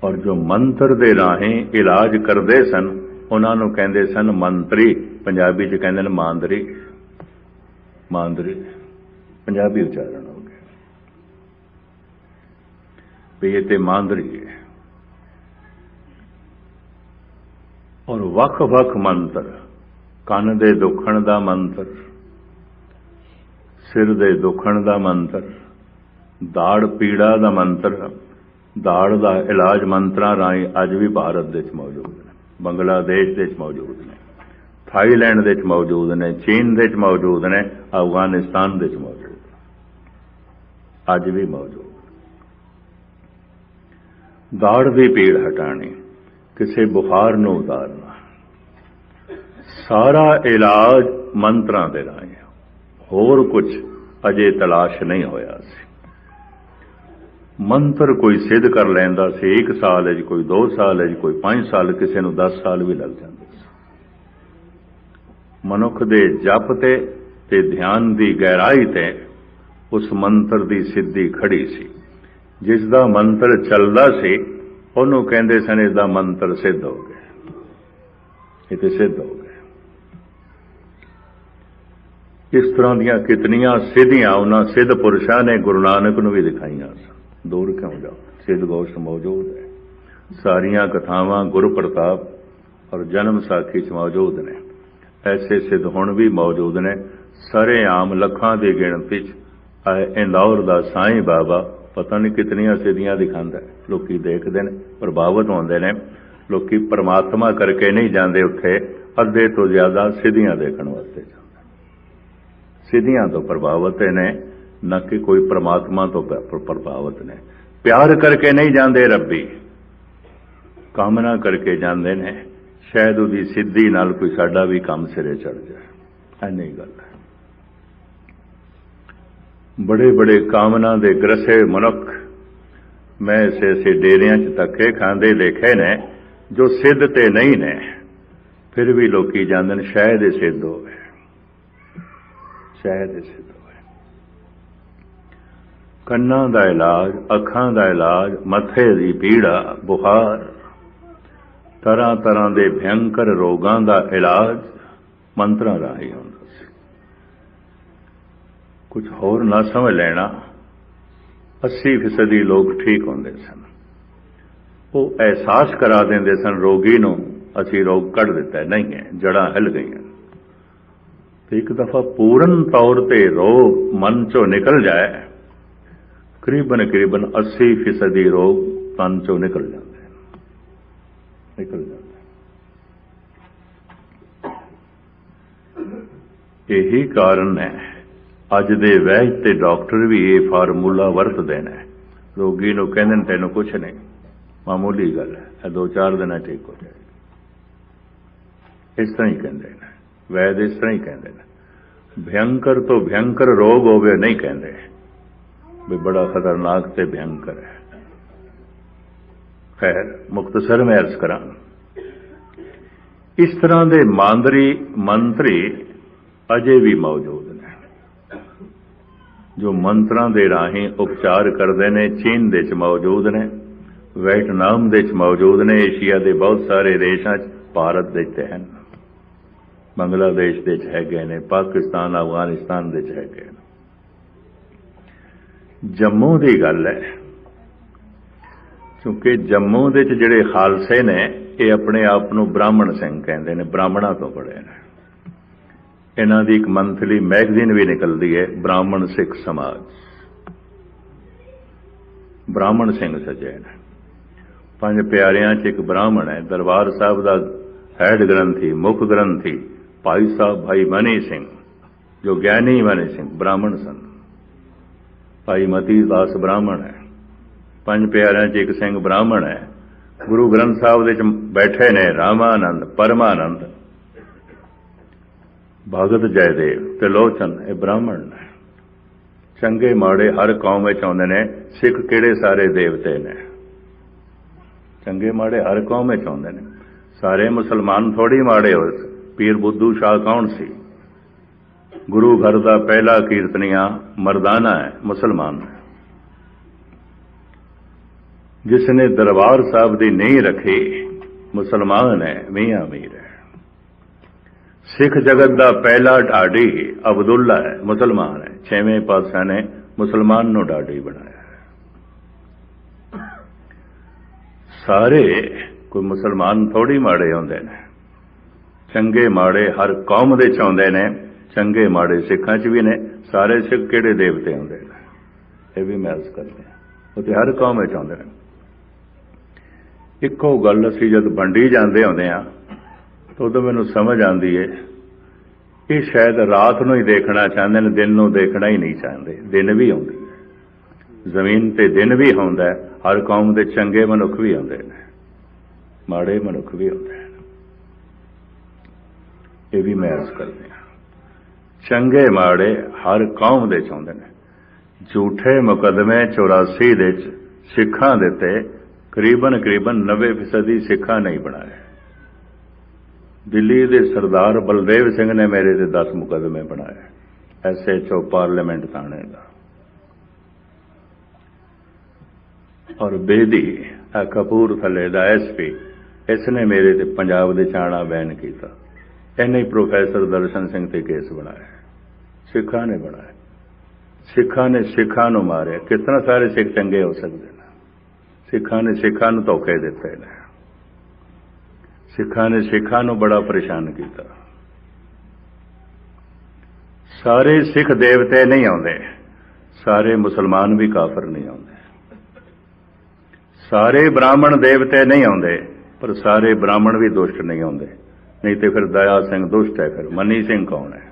Speaker 2: ਔਰ ਜੋ ਮੰਤਰ ਦੇ ਰਾਹੀਂ ਇਲਾਜ ਕਰਦੇ ਸਨ ਉਹਨਾਂ ਨੂੰ ਕਹਿੰਦੇ ਸਨ ਮੰਤਰੀ। ਪੰਜਾਬੀ 'ਚ ਕਹਿੰਦੇ ਨੇ ਮਾਂਦਰੀ, ਮਾਂਦਰੀ ਪੰਜਾਬੀ ਉਚਾਰਨ ਹੋ ਗਿਆ ਵੀ ਇਹ ਤੇ ਮਾਂਦਰੀ ਹੈ। ਔਰ ਵੱਖ-ਵੱਖ ਮੰਤਰ, ਕੰਨ ਦੇ ਦੁਖਣ ਦਾ ਮੰਤਰ, ਸਿਰ ਦੇ ਦੁਖਣ ਦਾ ਮੰਤਰ, ਦਾੜ ਪੀੜਾ ਦਾ ਮੰਤਰ। ਦਾੜ ਦਾ ਇਲਾਜ ਮੰਤਰਾਂ ਰਾਹੀਂ ਅੱਜ ਵੀ ਭਾਰਤ ਦੇ ਵਿੱਚ ਮੌਜੂਦ ਨੇ, ਬੰਗਲਾਦੇਸ਼ ਦੇ ਵਿੱਚ ਮੌਜੂਦ ਨੇ, ਥਾਈਲੈਂਡ ਦੇ ਵਿੱਚ ਮੌਜੂਦ ਨੇ, ਚੀਨ ਦੇ ਵਿੱਚ ਮੌਜੂਦ ਨੇ, ਅਫਗਾਨਿਸਤਾਨ ਦੇ ਵਿੱਚ ਮੌਜੂਦ ਨੇ, ਅੱਜ ਵੀ ਮੌਜੂਦ। ਦਾੜ ਦੀ ਪੀੜ ਹਟਾਣੀ, ਕਿਸੇ ਬੁਖਾਰ ਨੂੰ ਉਤਾਰਨਾ, ਸਾਰਾ ਇਲਾਜ ਮੰਤਰਾਂ ਦੇ ਰਾਹੀਂ। ਹੋਰ ਕੁਝ ਅਜੇ ਤਲਾਸ਼ ਨਹੀਂ ਹੋਇਆ ਸੀ। ਮੰਤਰ ਕੋਈ ਸਿੱਧ ਕਰ ਲੈਂਦਾ ਸੀ 1 ਸਾਲ ਵਿੱਚ, ਕੋਈ 2 ਸਾਲ ਵਿੱਚ, ਕੋਈ 5 ਸਾਲ, ਕਿਸੇ ਨੂੰ 10 ਸਾਲ ਵੀ ਲੱਗ ਜਾਂਦੇ ਸੀ। ਮਨੁੱਖ ਦੇ ਜਪ ਤੇ ਧਿਆਨ ਦੀ ਗਹਿਰਾਈ ਤੇ ਉਸ ਮੰਤਰ ਦੀ ਸਿੱਧੀ ਖੜੀ ਸੀ। ਜਿਸ ਦਾ ਮੰਤਰ ਚੱਲਦਾ ਸੀ ਉਹਨੂੰ ਕਹਿੰਦੇ ਸਨ ਇਸ ਦਾ ਮੰਤਰ ਸਿੱਧ ਹੋ ਗਿਆ, ਇਹ ਤੇ ਸਿੱਧ ਹੋ ਗਿਆ। ਇਸ ਤਰ੍ਹਾਂ ਦੀਆਂ ਕਿਤਨੀਆਂ ਸਿੱਧੀਆਂ ਉਹਨਾਂ ਸਿੱਧ ਪੁਰਸ਼ਾਂ ਨੇ ਗੁਰੂ ਨਾਨਕ ਨੂੰ ਵੀ ਦਿਖਾਈਆਂ ਸਨ। ਦੂਰ ਕਿਉਂ ਜਾਓ, ਸਿੱਧ ਗੋਸ਼ਟ ਮੌਜੂਦ ਹੈ। ਸਾਰੀਆਂ ਕਥਾਵਾਂ ਗੁਰੂ ਪ੍ਰਤਾਪ ਔਰ ਜਨਮ ਸਾਖੀ 'ਚ ਮੌਜੂਦ ਨੇ। ਐਸੇ ਸਿੱਧ ਹੁਣ ਵੀ ਮੌਜੂਦ ਨੇ। ਸਰੇਆਮ ਲੱਖਾਂ ਦੀ ਗਿਣਤੀ 'ਚ ਇੰਦੌਰ ਦਾ ਸਾਈਂ ਬਾਬਾ ਪਤਾ ਨਹੀਂ ਕਿਤਨੀਆਂ ਸਿੱਧੀਆਂ ਦਿਖਾਉਂਦਾ। ਲੋਕੀ ਦੇਖਦੇ ਨੇ, ਪ੍ਰਭਾਵਿਤ ਹੁੰਦੇ ਨੇ। ਲੋਕੀ ਪਰਮਾਤਮਾ ਕਰਕੇ ਨਹੀਂ ਜਾਂਦੇ ਉੱਥੇ, ਅੱਧੇ ਤੋਂ ਜ਼ਿਆਦਾ ਸਿੱਧੀਆਂ ਦੇਖਣ ਵਾਸਤੇ ਜਾਂਦੇ। ਸਿੱਧੀਆਂ ਤੋਂ ਪ੍ਰਭਾਵਿਤ ਨੇ, ਨਾ ਕਿ ਕੋਈ ਪਰਮਾਤਮਾ ਤੋਂ ਪ੍ਰਭਾਵਿਤ ਨੇ। ਪਿਆਰ ਕਰਕੇ ਨਹੀਂ ਜਾਂਦੇ ਰੱਬੀ, ਕਾਮਨਾ ਕਰਕੇ ਜਾਂਦੇ ਨੇ, ਸ਼ਾਇਦ ਉਹਦੀ ਸਿੱਧੀ ਨਾਲ ਕੋਈ ਸਾਡਾ ਵੀ ਕੰਮ ਸਿਰੇ ਚੜ ਜਾਏ। ਐਨੀ ਗੱਲ ਹੈ। ਬੜੇ ਬੜੇ ਕਾਮਨਾ ਦੇ ਗ੍ਰਸੇ ਮਨੁੱਖ ਮੈਂ ਐਸੇ ਡੇਰਿਆਂ 'ਚ ਧੱਕੇ ਖਾਂਦੇ ਦੇਖੇ ਨੇ ਜੋ ਸਿੱਧ ਤੇ ਨਹੀਂ ਨੇ, ਫਿਰ ਵੀ ਲੋਕੀ ਜਾਂਦੇ ਨੇ ਸ਼ਾਇਦ ਇਹ ਸਿੱਧ ਹੋਵੇ, ਸ਼ਾਇਦ ਇਹ ਸਿੱਧ ਹੋਵੇ। ਕੰਨਾਂ ਦਾ ਇਲਾਜ, ਅੱਖਾਂ ਦਾ ਇਲਾਜ, ਮੱਥੇ ਦੀ ਪੀੜਾ, ਬੁਖਾਰ, ਤਰ੍ਹਾਂ ਤਰ੍ਹਾਂ ਦੇ ਭਿਅੰਕਰ ਰੋਗਾਂ ਦਾ ਇਲਾਜ ਮੰਤਰਾਂ ਰਾਹੀਂ ਹੁੰਦਾ ਸੀ। ਕੁਝ ਹੋਰ ਨਾ ਸਮਝ ਲੈਣਾ, 80% ਲੋਕ ਠੀਕ ਹੁੰਦੇ ਸਨ। ਉਹ ਅਹਿਸਾਸ ਕਰਾ ਦਿੰਦੇ ਸਨ ਰੋਗੀ ਨੂੰ, ਅਸੀਂ ਰੋਗ ਕੱਢ ਦਿੱਤਾ, ਨਹੀਂ ਹੈ, ਜੜ੍ਹਾਂ ਹਿੱਲ ਗਈਆਂ। ਤੇ ਇੱਕ ਦਫਾ ਪੂਰਨ ਤੌਰ ਤੇ ਰੋਗ ਮਨ ਚੋਂ ਨਿਕਲ ਜਾਏ, ਕਰੀਬਨ 80% ਰੋਗ ਤਨ ਚੋਂ ਨਿਕਲ ਜਾਂਦੇ, ਨਿਕਲ ਜਾਂਦੇ। ਇਹੀ ਕਾਰਨ ਹੈ ਅੱਜ ਦੇ ਵੈਦ ਤੇ ਡਾਕਟਰ ਵੀ ਇਹ ਫਾਰਮੂਲਾ ਵਰਤਦੇ ਨੇ। ਰੋਗੀ ਨੂੰ ਕਹਿੰਦੇ ਨੇ ਤੈਨੂੰ ਕੁਛ ਨਹੀਂ, ਮਾਮੂਲੀ ਗੱਲ ਹੈ, ਇਹ 2-4 ਦਿਨਾਂ ਠੀਕ ਹੋ ਜਾਏਗਾ। ਇਸ ਤਰ੍ਹਾਂ ਹੀ ਕਹਿੰਦੇ ਨੇ ਵੈਦ, ਇਸ ਤਰ੍ਹਾਂ ਹੀ ਕਹਿੰਦੇ ਨੇ। ਭਿਅੰਕਰ ਤੋਂ ਭਿਅੰਕਰ ਰੋਗ ਹੋਵੇ ਨਹੀਂ ਕਹਿੰਦੇ ਵੀ ਬੜਾ ਖਤਰਨਾਕ ਤੇ ਭਿਅੰਕਰ ਹੈ। खैर मुख्तसर मैं अर्ज करा, इस तरह के मंत्री अजे भी मौजूद ने जो मंत्रां दे राही उपचार करते हैं। चीन दे च मौजूद ने, वियतनाम दे च मौजूद ने, एशिया के बहुत सारे देशों भारत दे च हैं, बांग्लादेश दे च हैगे ने, पाकिस्तान अफगानिस्तान दे च हैगे ने। जम्मू की गल है, क्योंकि जम्मू दे च जिहड़े खालसे ने ये अपने आप को ब्राह्मण सिंह कहते हैं, ब्राह्मणों तो बड़े ने। इन्हां दी एक मंथली मैगजीन भी निकलती है, ब्राह्मण सिख समाज। ब्राह्मण सिंह सजे ने, 5 प्यारियां च एक ब्राह्मण है। दरबार साहब का हैड ग्रंथी, मुख ग्रंथी भाई साहब भाई मनी सिंह, जो ज्ञानी मनी सिंह ब्राह्मण सन। भाई मती दास ब्राह्मण है। 5 प्यारियां च एक सिंह ब्राह्मण है। गुरु ग्रंथ साहब दे बैठे ने रामानंद, परमानंद, भगत जयदेव, त्रिलोचन, ये ब्राह्मण ने। चंगे माड़े हर कौम में आउंदे ने। सिख किहड़े सारे देवते ने, चंगे माड़े हर कौम में आउंदे ने। सारे मुसलमान थोड़ी माड़े हो। पीर बुद्धू शाह कौन सी? गुरु घर का पहला कीर्तनिया मरदाना है, मुसलमान है। जिसने दरबार साहब की नींह रखी मुसलमान है, मियां मीर है। सिख जगत का पहला ढाडी अब्दुल्ला है, मुसलमान है। 6वें पातशाह ने मुसलमान नूं ढाडी बनाया है। सारे कोई मुसलमान थोड़ी माड़े होंदे ने। चंगे माड़े हर कौम दे च आउंदे ने, चंगे माड़े सिखां च भी ने। सारे सिख किहड़े देवते आउंदे ने, ये भी मैं अर्ज करते हैं, वो तो हर कौम में आउंदे ने। इक्को गल असीं जद वंडी जांदे होंदे आ तो उदों मैनूं समझ आती है, ये शायद रात नूं ही देखना चाहते हैं, दिन नूं देखना ही नहीं चाहते। दिन भी आउंदे ने, जमीन ते दिन भी आउंदा है। हर कौम दे चंगे मनुख भी आउंदे ने, माड़े मनुख भी आउंदे ने। ये भी मैं अर्ज करते हैं, चंगे माड़े हर कौम दे आउंदे ने। झूठे मुकदमे 84 दे सिखां दे ते करीबन 90% सिखां नहीं बनाए। दिल्ली के सरदार बलदेव सिंह ने मेरे ते 10 मुकदमे बनाए, SHO पार्लियामेंट थाने का। और बेदी कपूरथले का SP, इसने मेरे ते पंजाब दे चाणा बैन किया। इन्हें प्रोफैसर दर्शन सिंह ते केस बनाया, सिखां ने बनाया। सिखां ने सिखां नूं मारिया। कितना सारे सिख चंगे हो सकते हैं? सिखां ने सिखां नूं धोखे दिते ने। सिखां ने सिखां नूं बड़ा परेशान किया। सारे सिख देवते नहीं आउंदे, सारे मुसलमान भी काफर नहीं आउंदे। सारे ब्राह्मण देवते नहीं आउंदे, पर सारे ब्राह्मण भी दुष्ट नहीं आउंदे। नहीं तो फिर दया सिंह दुष्ट है, फिर मनी सिंह कौन है,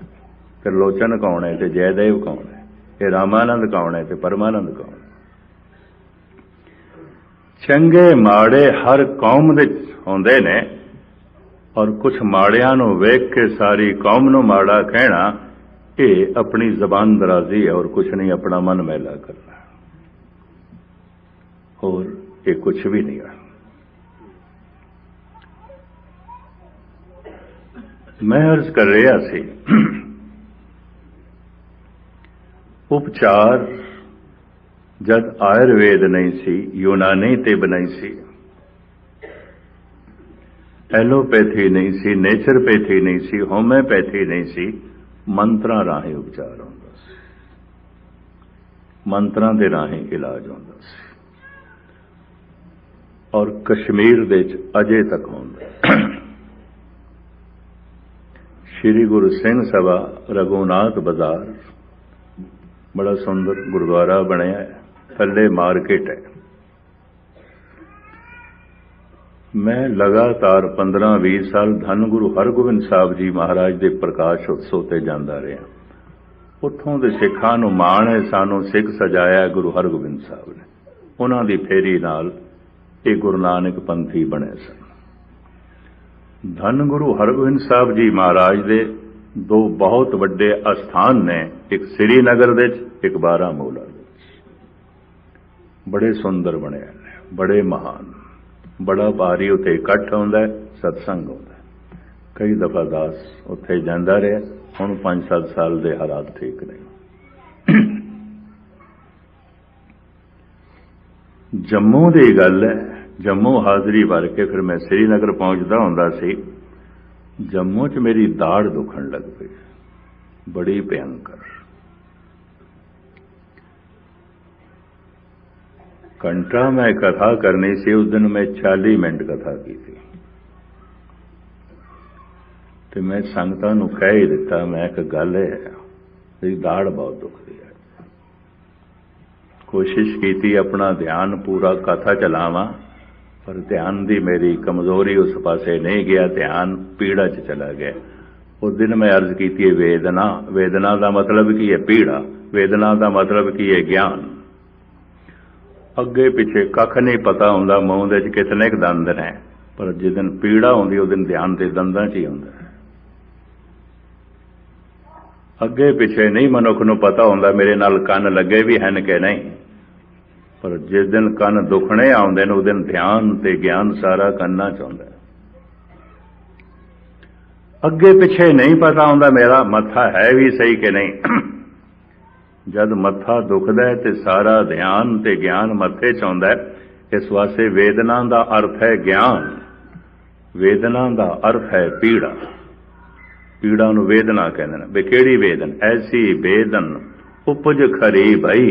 Speaker 2: फिर लोचन कौन है, तो जयदेव कौन है, ये रामानंद कौन है, तो परमानंद कौन है। चंगे माड़े हर कौम दे होंदे ने, और कुछ माड़ियां नूं वेख के सारी कौम नूं माड़ा कहना, ये अपनी जबान दराजी है और कुछ नहीं, अपना मन मैला करना, और ये कुछ भी नहीं है। मैं अर्ज कर रहा सी, उपचार जद आयुर्वेद नहीं सी, यूनानी तिब नहीं सी, एलोपैथी नहीं सी, नेचरपैथी नहीं सी, होम्योपैथी नहीं सी, मंत्रां राही उपचार होंदा सी, मंत्रां दे राही इलाज होंदा सी। और कश्मीर दे अजे तक होंदा। श्री गुरु सिंह सभा रघुनाथ बाजार बड़ा सुंदर गुरुद्वारा बनया है, थल्ले मार्केट है। मैं लगातार 15-20 साल धन गुरु हरगोबिंद साहब जी महाराज के प्रकाश उत्सव ते जांदा रहा। उत्थों दे सिखां नूं माण है, सानू सिख सजाया गुरु हरगोबिंद साहब ने। उन्हां दी फेरी नाल ये गुरु नानक पंथी बने सन। धन गुरु हरगोबिंद साहब जी महाराज दे 2 बहुत वड्डे अस्थान ने, एक श्रीनगर दे एक बारामूला दे। बड़े सुंदर बने, बड़े महान। बड़ा भारी उत्थे इकट्ठ आउंदा है, सत्संग आउंदा है। कई दफा दास उत्थे जांदा रहा, हुण 5-7 साल दे हालात ठीक नहीं। जम्मू दी गल है, जम्मू हाज़री भर के फिर मैं श्रीनगर पहुंचदा हुंदा सी। जम्मू च मेरी दाड़ दुखण लग पई, बड़ी भयंकर। घंटा मैं कथा करनी सी, उस दिन मैं 40 मिनट कथा की थी। तो मैं संगतां नूं कह ही दिता, मैं एक गल है, मेरी दाड़ बहुत दुखदी है। कोशिश की अपना ध्यान पूरा कथा चलावां, पर ध्यान दी मेरी कमजोरी उस पासे नहीं गया, ध्यान पीड़ा च चला गया। उस दिन मैं अर्ज की वेदना, वेदना का मतलब की है पीड़ा, वेदना का मतलब की है ज्ञान। अगे पिछे कख नहीं पता हुंदा, मूँह दे कितने क दंद ने, पर जिस दिन पीड़ा होंदी उस दिन ध्यान के दंदां च ही हुंदा है। अगे पिछे नहीं मनुख नूं पता हुंदा मेरे नाल कन लगे भी हैं कि नहीं, पर जिस दिन कन दुखने आउंदे ने उस दिन ध्यान ते ज्ञान सारा कन्ना च हुंदा है। अगे पिछे नहीं पता हुंदा मेरा मत्था है भी सही कि नहीं। जद मत्था दुखदा है तो सारा ध्यान ते ज्ञान मत्थे च आउंदा है। इस वास्ते वेदना का अर्थ है ज्ञान, वेदना का अर्थ है पीड़ा। पीड़ा नूं वेदना कहंदे ने। किहड़ी वेदन? ऐसी वेदन उपज खरी भई,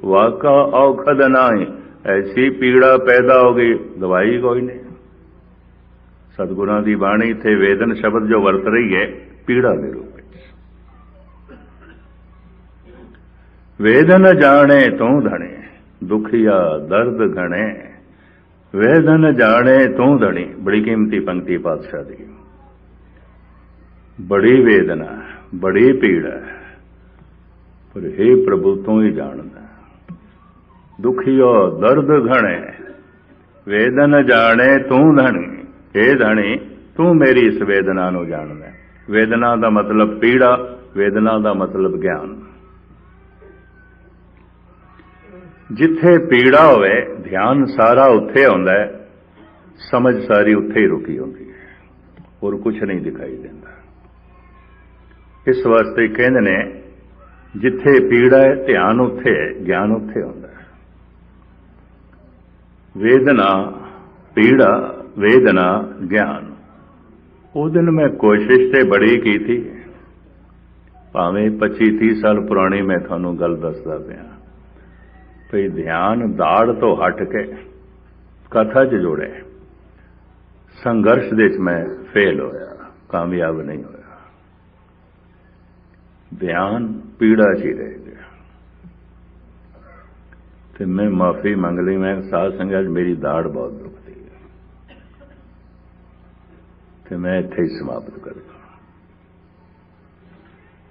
Speaker 2: वाका औखद नाई। ऐसी पीड़ा पैदा हो गई, दवाई कोई नहीं। सतगुरां दी बाणी थे वेदन शब्द जो वरत रही है पीड़ा के रूप में। वेदन जाने तू धने, दुखिया दर्द घने। वेदन जाने तू धनी, बड़ी कीमती पंक्ति पातशाह दी। बड़ी वेदना, बड़ी पीड़ा, पर हे प्रभु तू ही जानदा। दुखिया दर्द घने, वेदन जाने तू धनी। हे धनी तू मेरी इस वेदना नूं जानदा। वेदना का मतलब पीड़ा, वेदना का मतलब ज्ञान। जिथे पीड़ा होवे ध्यान सारा उत्थे आउंदा है, समझ सारी उत्थे ही रुकी होंदी है, और कुछ नहीं दिखाई देता। इस वास्ते कहंदे ने जिथे पीड़ा है ध्यान उत्थे है, ज्ञान उत्थे आउंदा है। वेदना पीड़ा, वेदना ज्ञान। उस दिन मैं कोशिश ते बड़ी की थी, भावें 25-30 साल पुरानी मैं थानू गल दसदा पिया। भई ध्यान दाड़ तो हट के कथा च जोड़े। संघर्ष दे मैं फेल होया, कामयाब नहीं होया। ध्यान पीड़ा च ही रह गया। तो मैं माफी मंग ली, मैं साध संगत मेरी दाड़ बहुत दुखती है, तो मैं इत्थे ही समाप्त कर दूं।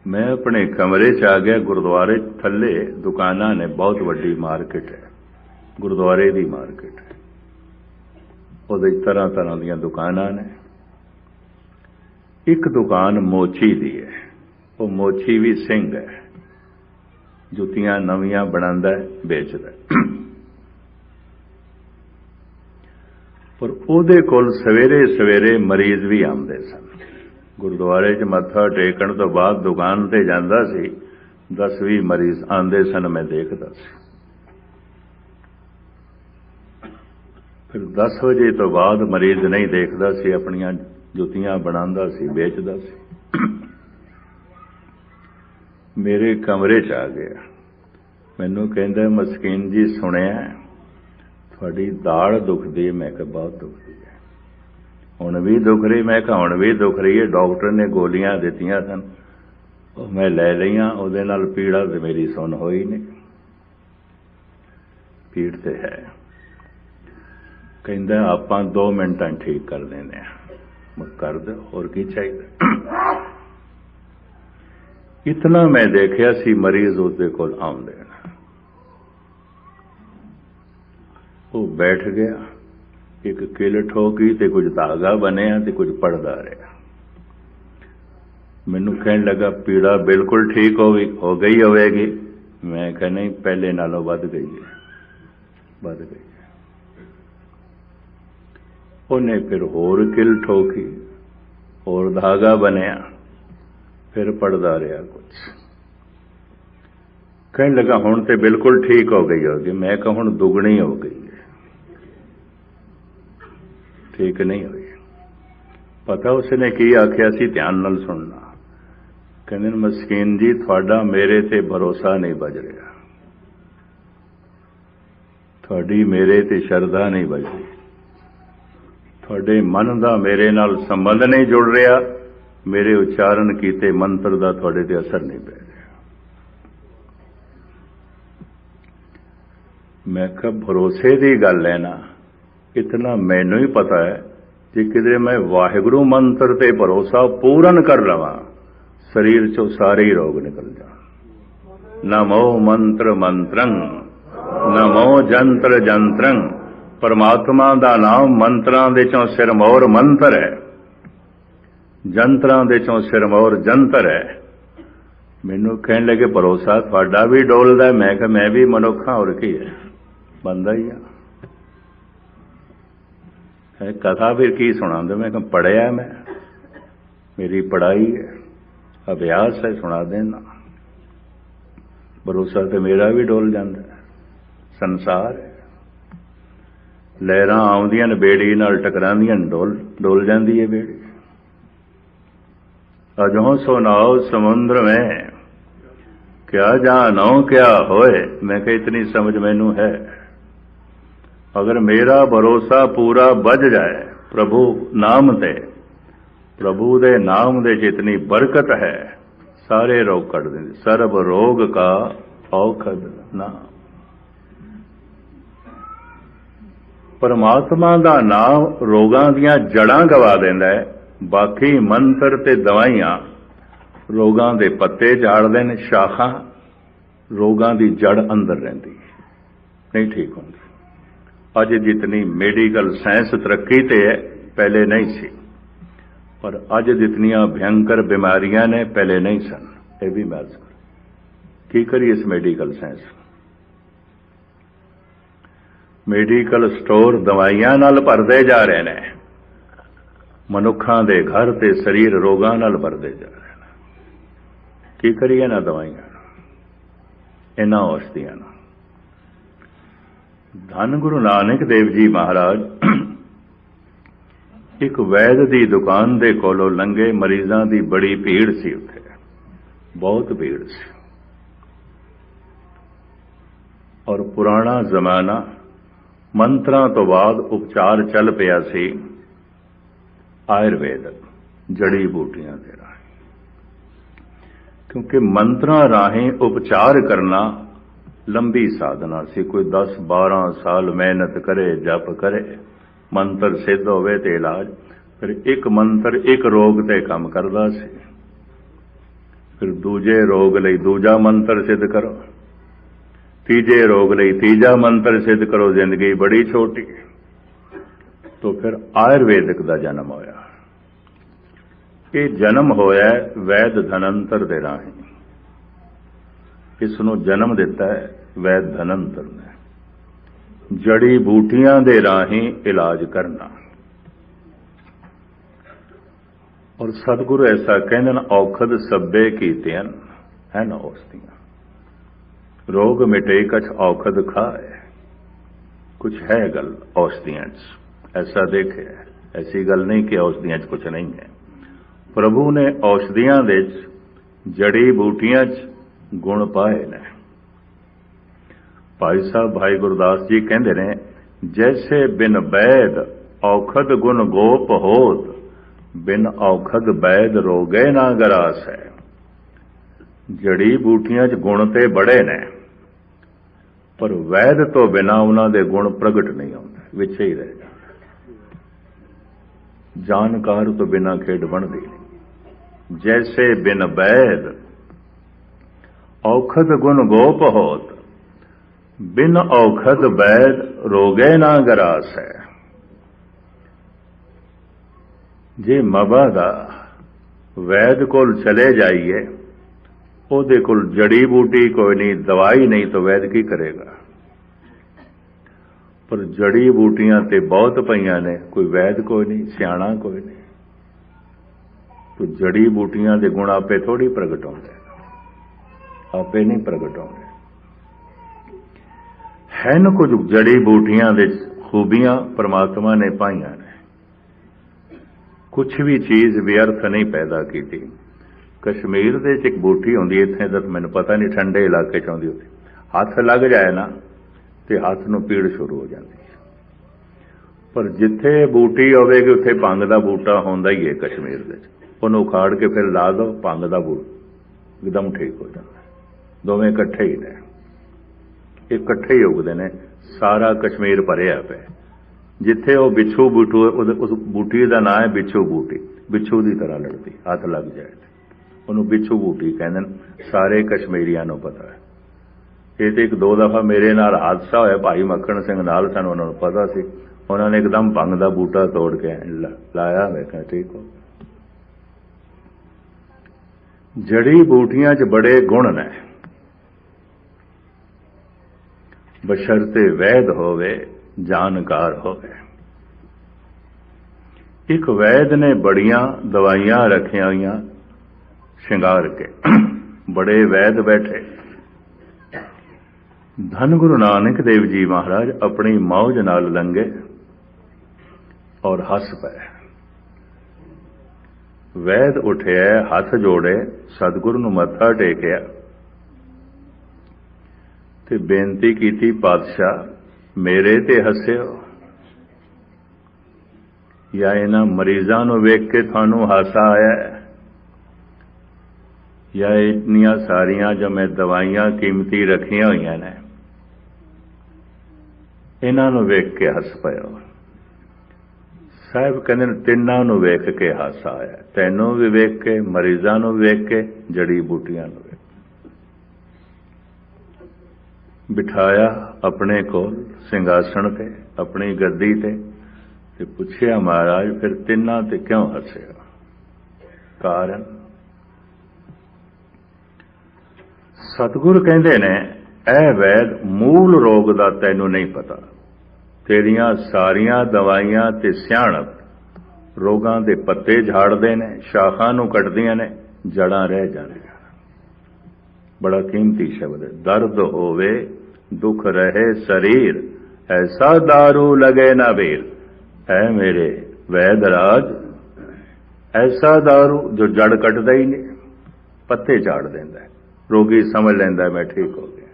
Speaker 2: मैं अपने कमरे च आ गया। गुरुद्वारे थले दुकाना ने, बहुत वड्डी मार्केट है, गुरुद्वारे की मार्केट है। उहदे तरह तरह दी दुकाना ने। एक दुकान मोची दी है, वो मोची भी सिंह है, जुतियां नवियां बनांदा है, बेचदा है। पर उहदे कोल सवेरे सवेरे मरीज भी आउंदे सन। गुरुद्वारे च मत्था टेकण तो बाद दुकान ते जांदा सी, 10-20 मरीज आंदे सन, मैं देखदा सी। फिर 10 बजे तो बाद मरीज नहीं देखदा सी, अपनियां जुतियां बनांदा सी, बेचदा सी। मेरे कमरे च आ गया, मैनू कहंदा मस्कीन जी सुनिया तुहाडी दाड़ दुखदी है। मैं कहा बहुत दुखदी है। हुण भी दुख रही? मैं कहा हुण भी दुख रही है। डॉक्टर ने गोलियां दित्तियां सन, मैं लै लईयां, उहदे नाल पीड़ा ते मेरी सुन होई नहीं। पीड़ ते है। कहंदा आपां 2 मिनटां ठीक कर देने। मैं कर दो, होर की चाहिए। इतना मैं देखिया सी मरीज उसदे कोल आउंदे ने। वो बैठ गया, एक किल ठोकी ते कुछ धागा बनिया ते कुछ पढ़दा रहा। मैनू कहन लगा पीड़ा बिल्कुल ठीक हो गई होवेगी। मैं कहा नहीं, पहले नालों वध गई है, वध गई है। ਉਹਨੇ ਫਿਰ ਹੋਰ ਕਿਲ ਠੋਕੀ, ਹੋਰ ਧਾਗਾ ਬਣਿਆ, ਫਿਰ ਪੜਦਾ ਰਿਹਾ ਕੁਛ। ਕਹਿਣ ਲੱਗਾ ਹੁਣ ਤੇ ਬਿਲਕੁਲ ਠੀਕ ਹੋ ਗਈ ਹੋਗੀ। ਮੈਂ ਕਿਹਾ ਹੁਣ ਦੁਗਣੀ ਹੋ ਗਈ ਹੈ, ਠੀਕ ਨਹੀਂ ਹੋਈ। ਪਤਾ ਉਸਨੇ ਕੀ ਆਖਿਆ ਸੀ? ਧਿਆਨ ਨਾਲ ਸੁਣਨਾ। ਕਹਿੰਦੇ ਮਸਕੀਨ ਜੀ, ਤੁਹਾਡਾ ਮੇਰੇ ਤੇ ਭਰੋਸਾ ਨਹੀਂ ਬਚ ਰਿਹਾ, ਤੁਹਾਡੀ ਮੇਰੇ ਤੇ ਸ਼ਰਧਾ ਨਹੀਂ ਬਚਦੀ, ਤੁਹਾਡੇ ਮਨ ਦਾ ਮੇਰੇ ਨਾਲ ਸੰਬੰਧ ਨਹੀਂ ਜੁੜ ਰਿਹਾ, ਮੇਰੇ ਉਚਾਰਨ ਕੀਤੇ ਮੰਤਰ ਦਾ ਤੁਹਾਡੇ ਤੇ ਅਸਰ ਨਹੀਂ ਪੈ ਰਿਹਾ। ਮੈਂ ਕਿਹਾ ਭਰੋਸੇ ਦੀ ਗੱਲ ਹੈ ਨਾ, ਇਤਨਾ ਮੈਨੂੰ ਹੀ ਪਤਾ ਹੈ ਜੇ ਕਿਤੇ ਮੈਂ ਵਾਹਿਗੁਰੂ ਮੰਤਰ ਤੇ ਭਰੋਸਾ ਪੂਰਨ ਕਰ ਲਵਾਂ, ਸਰੀਰ ਚੋਂ ਸਾਰੇ ਹੀ ਰੋਗ ਨਿਕਲ ਜਾਣ। ਨਮੋ ਮੰਤਰ ਮੰਤਰੰ, ਨਮੋ ਜੰਤਰ ਜੰਤਰੰ। ਪਰਮਾਤਮਾ ਦਾ ਨਾਮ ਮੰਤਰਾਂ ਦੇ ਚੋਂ ਸਿਰਮੌਰ ਮੰਤਰ ਹੈ, ਜੰਤਰਾਂ ਦੇ ਚੋਂ ਸਿਰਮੌਰ ਜੰਤਰ ਹੈ। ਮੈਨੂੰ ਕਹਿਣ ਲੱਗੇ ਭਰੋਸਾ ਤੁਹਾਡਾ ਵੀ ਡੋਲਦਾ। ਮੈਂ ਕਿਹਾ ਮੈਂ ਵੀ ਮਨੁੱਖ ਹਾਂ, ਹੋਰ ਕੀ ਹੈ, ਬੰਦਾ ਹੀ ਆ। ਕਥਾ ਫਿਰ ਕੀ ਸੁਣਾਉਂਦੇ? ਮੈਂ ਕਿਹਾ ਪੜ੍ਹਿਆ, ਮੈਂ ਮੇਰੀ ਪੜ੍ਹਾਈ ਹੈ, ਅਭਿਆਸ ਹੈ, ਸੁਣਾ ਦੇਣਾ। ਭਰੋਸਾ ਤੇ ਮੇਰਾ ਵੀ ਡੋਲ ਜਾਂਦਾ। ਸੰਸਾਰ ਹੈ, ਲਹਿਰਾਂ ਆਉਂਦੀਆਂ ਨੇ, ਬੇੜੀ ਨਾਲ ਟਕਰਾਉਂਦੀਆਂ, ਡੋਲ ਜਾਂਦੀ ਹੈ ਬੇੜੀ। ਅਜੋਂ ਸੁਨਾਓ ਸਮੁੰਦਰ में क्या जानो क्या होए। मैं कहा इतनी समझ मैनू है, अगर मेरा भरोसा पूरा बज जाए प्रभु नाम ते, प्रभु दे नाम दे जितनी बरकत है, सारे रोग कट देंगे। सर्व रोग का औखद नाम। परमात्मा दा नाम रोगां दियां जड़ां गवा देंदा है। बाकी मंत्र ते दवाइयां रोगां दे पत्ते झाड़दे ने, शाखां, रोगां दी जड़ अंदर रहिंदी नहीं ठीक होंदी। अज जितनी मेडिकल साइंस तरक्की ते है, पहले नहीं सी, पर अज जितनियां भयंकर बीमारियां ने, पहले नहीं सन। यह भी मैं की करिए इस मेडिकल साइंस? मेडिकल स्टोर दवाइयां नाल भरदे जा रहे हैं, मनुखां दे घर ते शरीर रोगां नाल भरदे जा रहे हैं। की करिए ना दवाइयां, इन्हां औषधियां नाल। धन गुरु नानक देव जी महाराज एक वैद की दुकान दे कोलों लंघे। मरीजां दी बड़ी भीड़ सी, उत्थे बहुत भीड़ सी। और पुराना जमाना, मंत्रां तो बाद उपचार चल पिया सी आयुर्वेद, जड़ी बूटियां दे राही। क्योंकि मंत्रां राही उपचार करना लंबी साधना सी। कोई 10-12 साल मेहनत करे, जप करे, मंत्र सिद्ध होवे ते इलाज। फिर एक मंत्र एक रोग ते काम करदा सी, फिर दूजे रोग लई दूजा मंत्र सिद्ध करो, तीजे रोग लई तीजा मंत्र सिद्ध करो। जिंदगी बड़ी छोटी। तो फिर आयुर्वेदिक दा जन्म होया। ये जन्म होया वैद धनंतर दे राही। इसनों जन्म दिता है वैद धनंतर ने। जड़ी बूटियां दे राही इलाज करना। और सतगुरु ऐसा कहते हैं, औखद सब्बे कीतियां है न औषधियां। रोग मिटे कछ औखद खाए। कुछ है गल औषधियां, ऐसा देखे, ऐसी गल नहीं कि औषधियां कुछ नहीं है। प्रभु ने औषधियां दे जड़ी बूटियां गुण पाए ने। भाई साहब भाई गुरदास जी कहते ने, जैसे बिन वैद औखद गुण गोप होत, बिन औखद वैद रोगे ना गरास है। जड़ी बूटियां गुण ते बड़े ने, पर वैद तो बिना उन्हां दे गुण प्रगट नहीं होंदे, विच ही रह जांदे। जानकार तो बिना खेड बनदी नहीं। जैसे बिन वैद औखद गुण गोप होत, बिन औखद वैद रोगे ना गरास है। जे मबा दा वैद कोल चले जाइए, ओदे कोल जड़ी बूटी कोई नहीं, दवाई नहीं, तो वैद की करेगा? पर जड़ी बूटियां ते बहुत पईयां ने, कोई वैद कोई नहीं, सियाणा कोई नहीं। तो जड़ी बूटियां दे गुण आपे थोड़ी प्रगट होंदे, आपे नहीं प्रगट होंदे। हैन कुछ जड़ी बूटियां दे खूबियां परमात्मा ने पाईयां ने। कुछ भी चीज व्यर्थ नहीं पैदा की। कश्मीर दे एक बूटी होंदी, इत्थे तक मैनूं पता नहीं ठंडे इलाके च होंदी होती, हथ लग जाए ना ते हथ नूं पीड़ शुरू हो जाती है। पर जिथे बूटी होवेगी उत्थे भंग दा बूटा होंदा ही है कश्मीर दे, उहनूं उखाड़ के फिर ला दो, भंग दा बूटा एकदम ठीक हो जाता है। दोवें इकट्ठे ही ने, इकट्ठे ही उगदे ने। सारा कश्मीर भरिया पे, जिथे वो बिच्छू बूटू, उस बूटी का नाम है बिच्छू बूटी, बिच्छू की तरह लड़ती, हथ लग जाए उन्होंने बिच्छू बूटी कहते हैं। सारे कश्मीरियों को पता है। ये तो एक दो दफा मेरे नाल हादसा होया, भाई मक्खण सिंह नाल सन, उन्होंने पता सी, उन्होंने एकदम भंग का बूटा तोड़ के लाया, मैं कहा ठीक हो। जड़ी बूटियां च बड़े गुण ने, बशर्ते वैद होवे, जानकार होवे। एक वैद ने बड़ियां दवाइयां रखिया हुई शिंगार के, बड़े वैद बैठे। धन गुरु नानक देव जी महाराज अपनी मौज नाल लंघे और हस पे। वैद उठिया, हथ जोड़े, सतगुरु नूं मत्था टेकिया ते बेनती कीती, पातशाह मेरे ते हस्सिओ या इन्हां मरीजां नूं वेख के तुहानूं हासा आया है, या इतनियां सारियां जो मैं दवाइयां कीमती रखियां हुई ने इन्हां नूं वेख के हस पयो। साहब कहंदे तिन्नां नूं वेख के हासा आया, तैनूं भी वेख के, मरीजां नूं वेख के, जड़ी बूटियां नूं वेख। बिठाया अपने कोल सिंघासन ते, अपनी गद्दी ते, ते पुछया महाराज फिर तिन्नां ते क्यों हसिया? कारण सतगुरु कहंदे ने, ऐ वैद मूल रोग दा तैनूं नहीं पता, तेरियां सारियां दवाइयां ते सियाणप रोगां दे पत्ते झाड़दे ने, शाखां नूं कटदियां ने, जड़ां रह जांदियां। बड़ा कीमती शब्द है। दर्द होवे दुख रहे शरीर, ऐसा दारू लगे ना बेर। है मेरे वैद राज ऐसा दारू जो जड़ कटदा ही नहीं, पत्ते झाड़ देंदा है। रोगी समझ लेंदा मैं ठीक हो गया,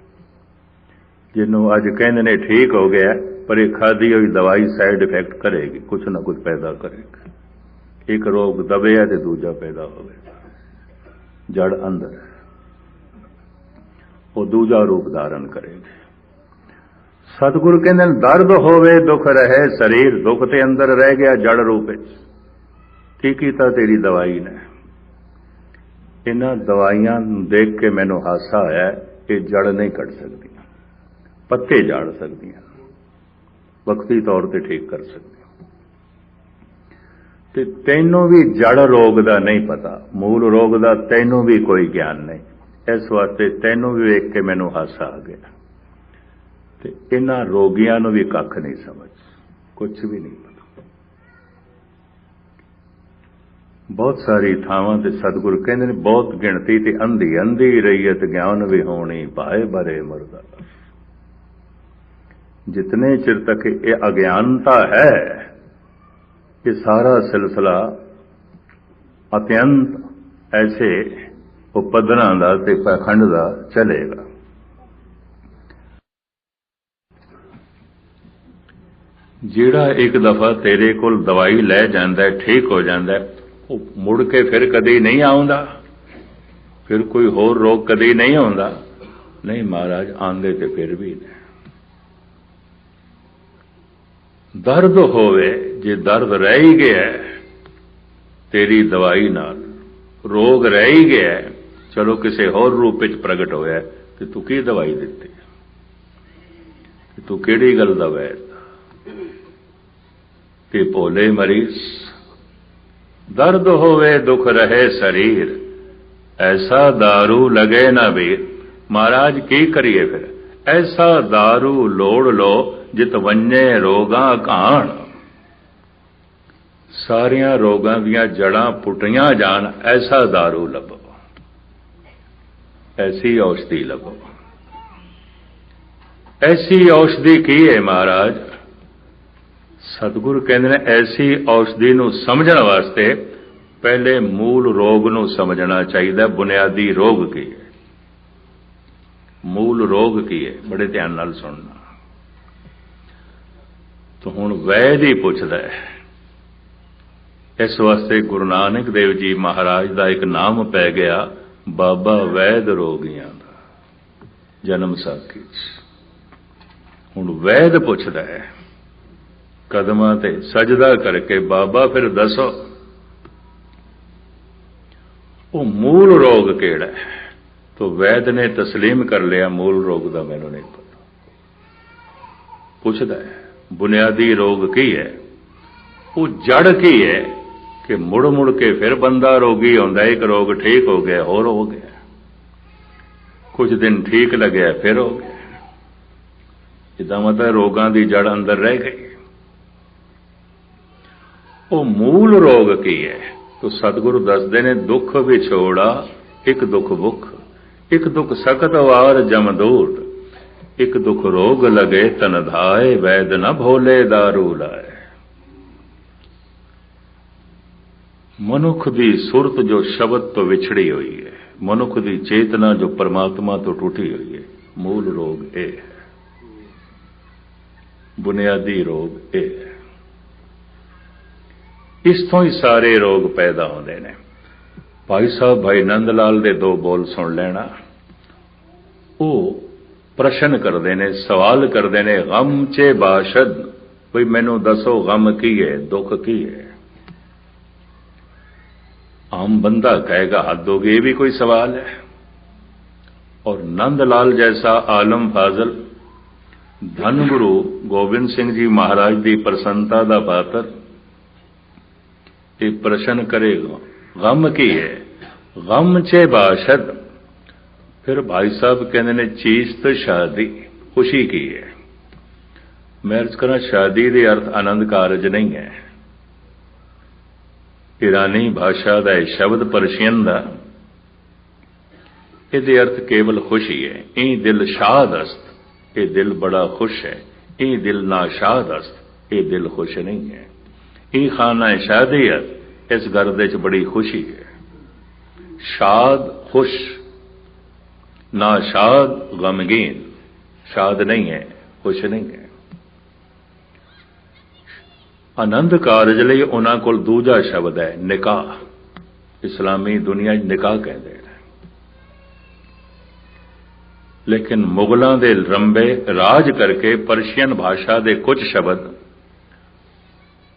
Speaker 2: जिन्हों अज कहंदे ने ठीक हो गया, पर एक खाधी हुई दवाई साइड इफेक्ट करेगी, कुछ ना कुछ पैदा करेगी। एक रोग दबे है तो दूजा पैदा होगा, जड़ अंदर वो दूजा रूप धारण करेगी। सतगुरु कहंदे दर्द होवे दुख रहे शरीर, दुख ते अंदर रह गया जड़ रूप की कीता तेरी दवाई ने? इन्हां दवाइयां देख के मैनूं हासा आया, ये जड़ नहीं कट सकती, पत्ते झाड़ सकती, वक्ती तौर पर ठीक कर सकती। ते तैनूं भी जड़ रोग दा नहीं पता, मूल रोग दा तैनूं भी कोई ज्ञान नहीं, इस वास्ते तैनूं भी वेख के मैनूं हासा आ गया। ते इन्हां रोगियां नूं भी कख नहीं समझ, कुछ भी नहीं पता। बहुत सारी थावां ते सतगुरु कहंदे ने, बहुत गिणती ते अंधी अंधी रईयत ज्ञान भी होनी, भाए भरे मुर्दा। जितने चिर तक ये अज्ञानता है, ये सारा सिलसिला अत्यंत ऐसे उपदना दा ते पाखंड दा चलेगा। ਜਿਹੜਾ एक दफा तेरे कोल दवाई लै जांदा है, ठीक हो जाता है, वो मुड़ के फिर कदी नहीं आउंदा, फिर कोई होर रोग कदी नहीं आउंदा। नहीं महाराज, आंदे ते फिर भी ने। दर्द होवे, जे दर्द रह ही गया तेरी दवाई नाल, रोग रह ही गया, चलो किसी होर रूप विच प्रगट होया, ते तू की दवाई दित्ती, तू किहड़ी गल दा वैद ते भोले मरीज। दर्द होवे दुख रहे शरीर, ऐसा दारू लगे ना वीर। महाराज की करिए फिर? ऐसा दारू लोड़ लो ਜਿਤ ਵੰਜੇ ਰੋਗਾਂ ਘਾਣ। ਸਾਰੀਆਂ ਰੋਗਾਂ ਦੀਆਂ ਜੜਾਂ ਪੁੱਟੀਆਂ ਜਾਣ, ਐਸਾ ਦਾਰੂ ਲੱਭੋ, ਐਸੀ ਔਸ਼ਧੀ ਲੱਭੋ। ਐਸੀ ਔਸ਼ਧੀ ਕੀ ਹੈ ਮਹਾਰਾਜ? ਸਤਿਗੁਰੂ ਕਹਿੰਦੇ ਨੇ ਐਸੀ ਔਸ਼ਧੀ ਨੂੰ ਸਮਝਣ ਵਾਸਤੇ ਪਹਿਲੇ ਮੂਲ ਰੋਗ ਨੂੰ ਸਮਝਣਾ ਚਾਹੀਦਾ। ਬੁਨਿਆਦੀ ਰੋਗ ਕੀ ਹੈ, ਮੂਲ ਰੋਗ ਕੀ ਹੈ? ਬੜੇ ਧਿਆਨ ਨਾਲ ਸੁਣਨਾ। ਤਾਂ ਹੁਣ ਵੈਦ ਹੀ ਪੁੱਛਦਾ ਹੈ। ਇਸ ਵਾਸਤੇ ਗੁਰੂ ਨਾਨਕ ਦੇਵ ਜੀ ਮਹਾਰਾਜ ਦਾ ਇੱਕ ਨਾਮ ਪੈ ਗਿਆ, ਬਾਬਾ ਵੈਦ ਰੋਗੀਆਂ ਦਾ, ਜਨਮ ਸਾਖੀ 'ਚ। ਹੁਣ ਵੈਦ ਪੁੱਛਦਾ ਹੈ ਕਦਮਾਂ ਤੇ ਸਜਦਾ ਕਰਕੇ, ਬਾਬਾ ਫਿਰ ਦੱਸੋ ਉਹ ਮੂਲ ਰੋਗ ਕਿਹੜਾ ਹੈ? ਤੋ ਵੈਦ ਨੇ ਤਸਲੀਮ ਕਰ ਲਿਆ, ਮੂਲ ਰੋਗ ਦਾ ਮੈਨੂੰ ਨਹੀਂ ਪਤਾ। ਪੁੱਛਦਾ ਹੈ ਬੁਨਿਆਦੀ ਰੋਗ ਕੀ ਹੈ, ਉਹ ਜੜ ਕੀ ਹੈ ਕਿ ਮੁੜ ਮੁੜ ਕੇ ਫਿਰ ਬੰਦਾ ਰੋਗੀ ਹੁੰਦਾ। ਇੱਕ ਰੋਗ ਠੀਕ ਹੋ ਗਿਆ, ਹੋਰ ਹੋ ਗਿਆ, ਕੁਝ ਦਿਨ ਠੀਕ ਲੱਗਿਆ, ਫਿਰ ਹੋ ਗਿਆ। ਇਹਦਾ ਮਤਲਬ ਰੋਗਾਂ ਦੀ ਜੜ ਅੰਦਰ ਰਹਿ ਗਈ। ਉਹ ਮੂਲ ਰੋਗ ਕੀ ਹੈ? ਤੋ ਸਤਿਗੁਰੂ ਦੱਸਦੇ ਨੇ, ਦੁੱਖ ਵਿਛੋੜਾ, ਇੱਕ ਦੁੱਖ ਭੁੱਖ, ਇੱਕ ਦੁੱਖ ਸਕਤ ਵਾਰ ਜਮਦੂਤ, ਇੱਕ ਦੁੱਖ ਰੋਗ ਲਗੇ ਤਨ ਧਾਏ, ਵੈਦ ਨ ਭੋਲੇ ਦਾਰੂ ਲਾਏ। ਮਨੁੱਖ ਦੀ ਸੁਰਤ ਜੋ ਸ਼ਬਦ ਤੋਂ ਵਿਛੜੀ ਹੋਈ ਹੈ, ਮਨੁੱਖ ਦੀ ਚੇਤਨਾ ਜੋ ਪਰਮਾਤਮਾ ਤੋਂ ਟੁੱਟੀ ਹੋਈ ਹੈ, ਮੂਲ ਰੋਗ ਇਹ ਹੈ, ਬੁਨਿਆਦੀ ਰੋਗ ਇਹ ਹੈ। ਇਸ ਤੋਂ ਹੀ ਸਾਰੇ ਰੋਗ ਪੈਦਾ ਹੁੰਦੇ ਨੇ। ਭਾਈ ਸਾਹਿਬ ਭਾਈ ਨੰਦ ਲਾਲ ਦੇ ਦੋ ਬੋਲ ਸੁਣ ਲੈਣਾ। ਉਹ ਪ੍ਰਸ਼ਨ ਕਰਦੇ ਨੇ, ਸਵਾਲ ਕਰਦੇ ਨੇ, ਗਮ ਚੇ ਬਾਸ਼ਦ, ਕੋਈ ਮੈਨੂੰ ਦੱਸੋ ਗਮ ਕੀ ਹੈ, ਦੁੱਖ ਕੀ ਹੈ? ਆਮ ਬੰਦਾ ਕਹੇਗਾ ਹੱਦ ਹੋ ਗਈ, ਇਹ ਵੀ ਕੋਈ ਸਵਾਲ ਹੈ? ਔਰ ਨੰਦ ਲਾਲ ਜੈਸਾ ਆਲਮ ਫਾਜ਼ਲ, ਧੰਨ ਗੁਰੂ ਗੋਬਿੰਦ ਸਿੰਘ ਜੀ ਮਹਾਰਾਜ ਦੀ ਪ੍ਰਸੰਨਤਾ ਦਾ ਪਾਤਰ, ਇਹ ਪ੍ਰਸ਼ਨ ਕਰੇਗਾ ਗਮ ਕੀ ਹੈ? ਗਮ ਚੇ ਬਾਸ਼ਦ। ਫਿਰ ਭਾਈ ਸਾਹਿਬ ਕਹਿੰਦੇ ਨੇ, ਚੀਸਤ ਸ਼ਾਦੀ, ਖੁਸ਼ੀ ਕੀ ਹੈ? ਮੈਂ ਅਰਜ਼ ਕਰਾਂ, ਸ਼ਾਦੀ ਦੇ ਅਰਥ ਆਨੰਦ ਕਾਰਜ ਨਹੀਂ ਹੈ। ਈਰਾਨੀ ਭਾਸ਼ਾ ਦਾ ਇਹ ਸ਼ਬਦ, ਪਰਸ਼ੀਅਨ ਦਾ, ਇਹਦੇ ਅਰਥ ਕੇਵਲ ਖੁਸ਼ੀ ਹੈ। ਇਹ ਦਿਲ ਸ਼ਾਦ ਅਸਤ, ਇਹ ਦਿਲ ਬੜਾ ਖੁਸ਼ ਹੈ। ਇਹ ਦਿਲ ਨਾ ਸ਼ਾਦ ਅਸਤ, ਇਹ ਦਿਲ ਖੁਸ਼ ਨਹੀਂ ਹੈ। ਇਹ ਖਾਨਾ ਸ਼ਾਦੀਅਤ, ਇਸ ਘਰ ਦੇ ਚ ਬੜੀ ਖੁਸ਼ੀ ਹੈ। ਸ਼ਾਦ ਖੁਸ਼, ਨਾ ਸ਼ਾਦ ਗਮਗੀਨ, ਸ਼ਾਦ ਨਹੀਂ ਹੈ, ਖੁਸ਼ ਨਹੀਂ ਹੈ। ਆਨੰਦ ਕਾਰਜ ਲਈ ਉਹਨਾਂ ਕੋਲ ਦੂਜਾ ਸ਼ਬਦ ਹੈ ਨਿਕਾਹ। ਇਸਲਾਮੀ ਦੁਨੀਆ 'ਚ ਨਿਕਾਹ ਕਹਿੰਦੇ ਨੇ। ਲੇਕਿਨ ਮੁਗਲਾਂ ਦੇ ਰੰਬੇ ਰਾਜ ਕਰਕੇ ਪਰਸ਼ੀਅਨ ਭਾਸ਼ਾ ਦੇ ਕੁਝ ਸ਼ਬਦ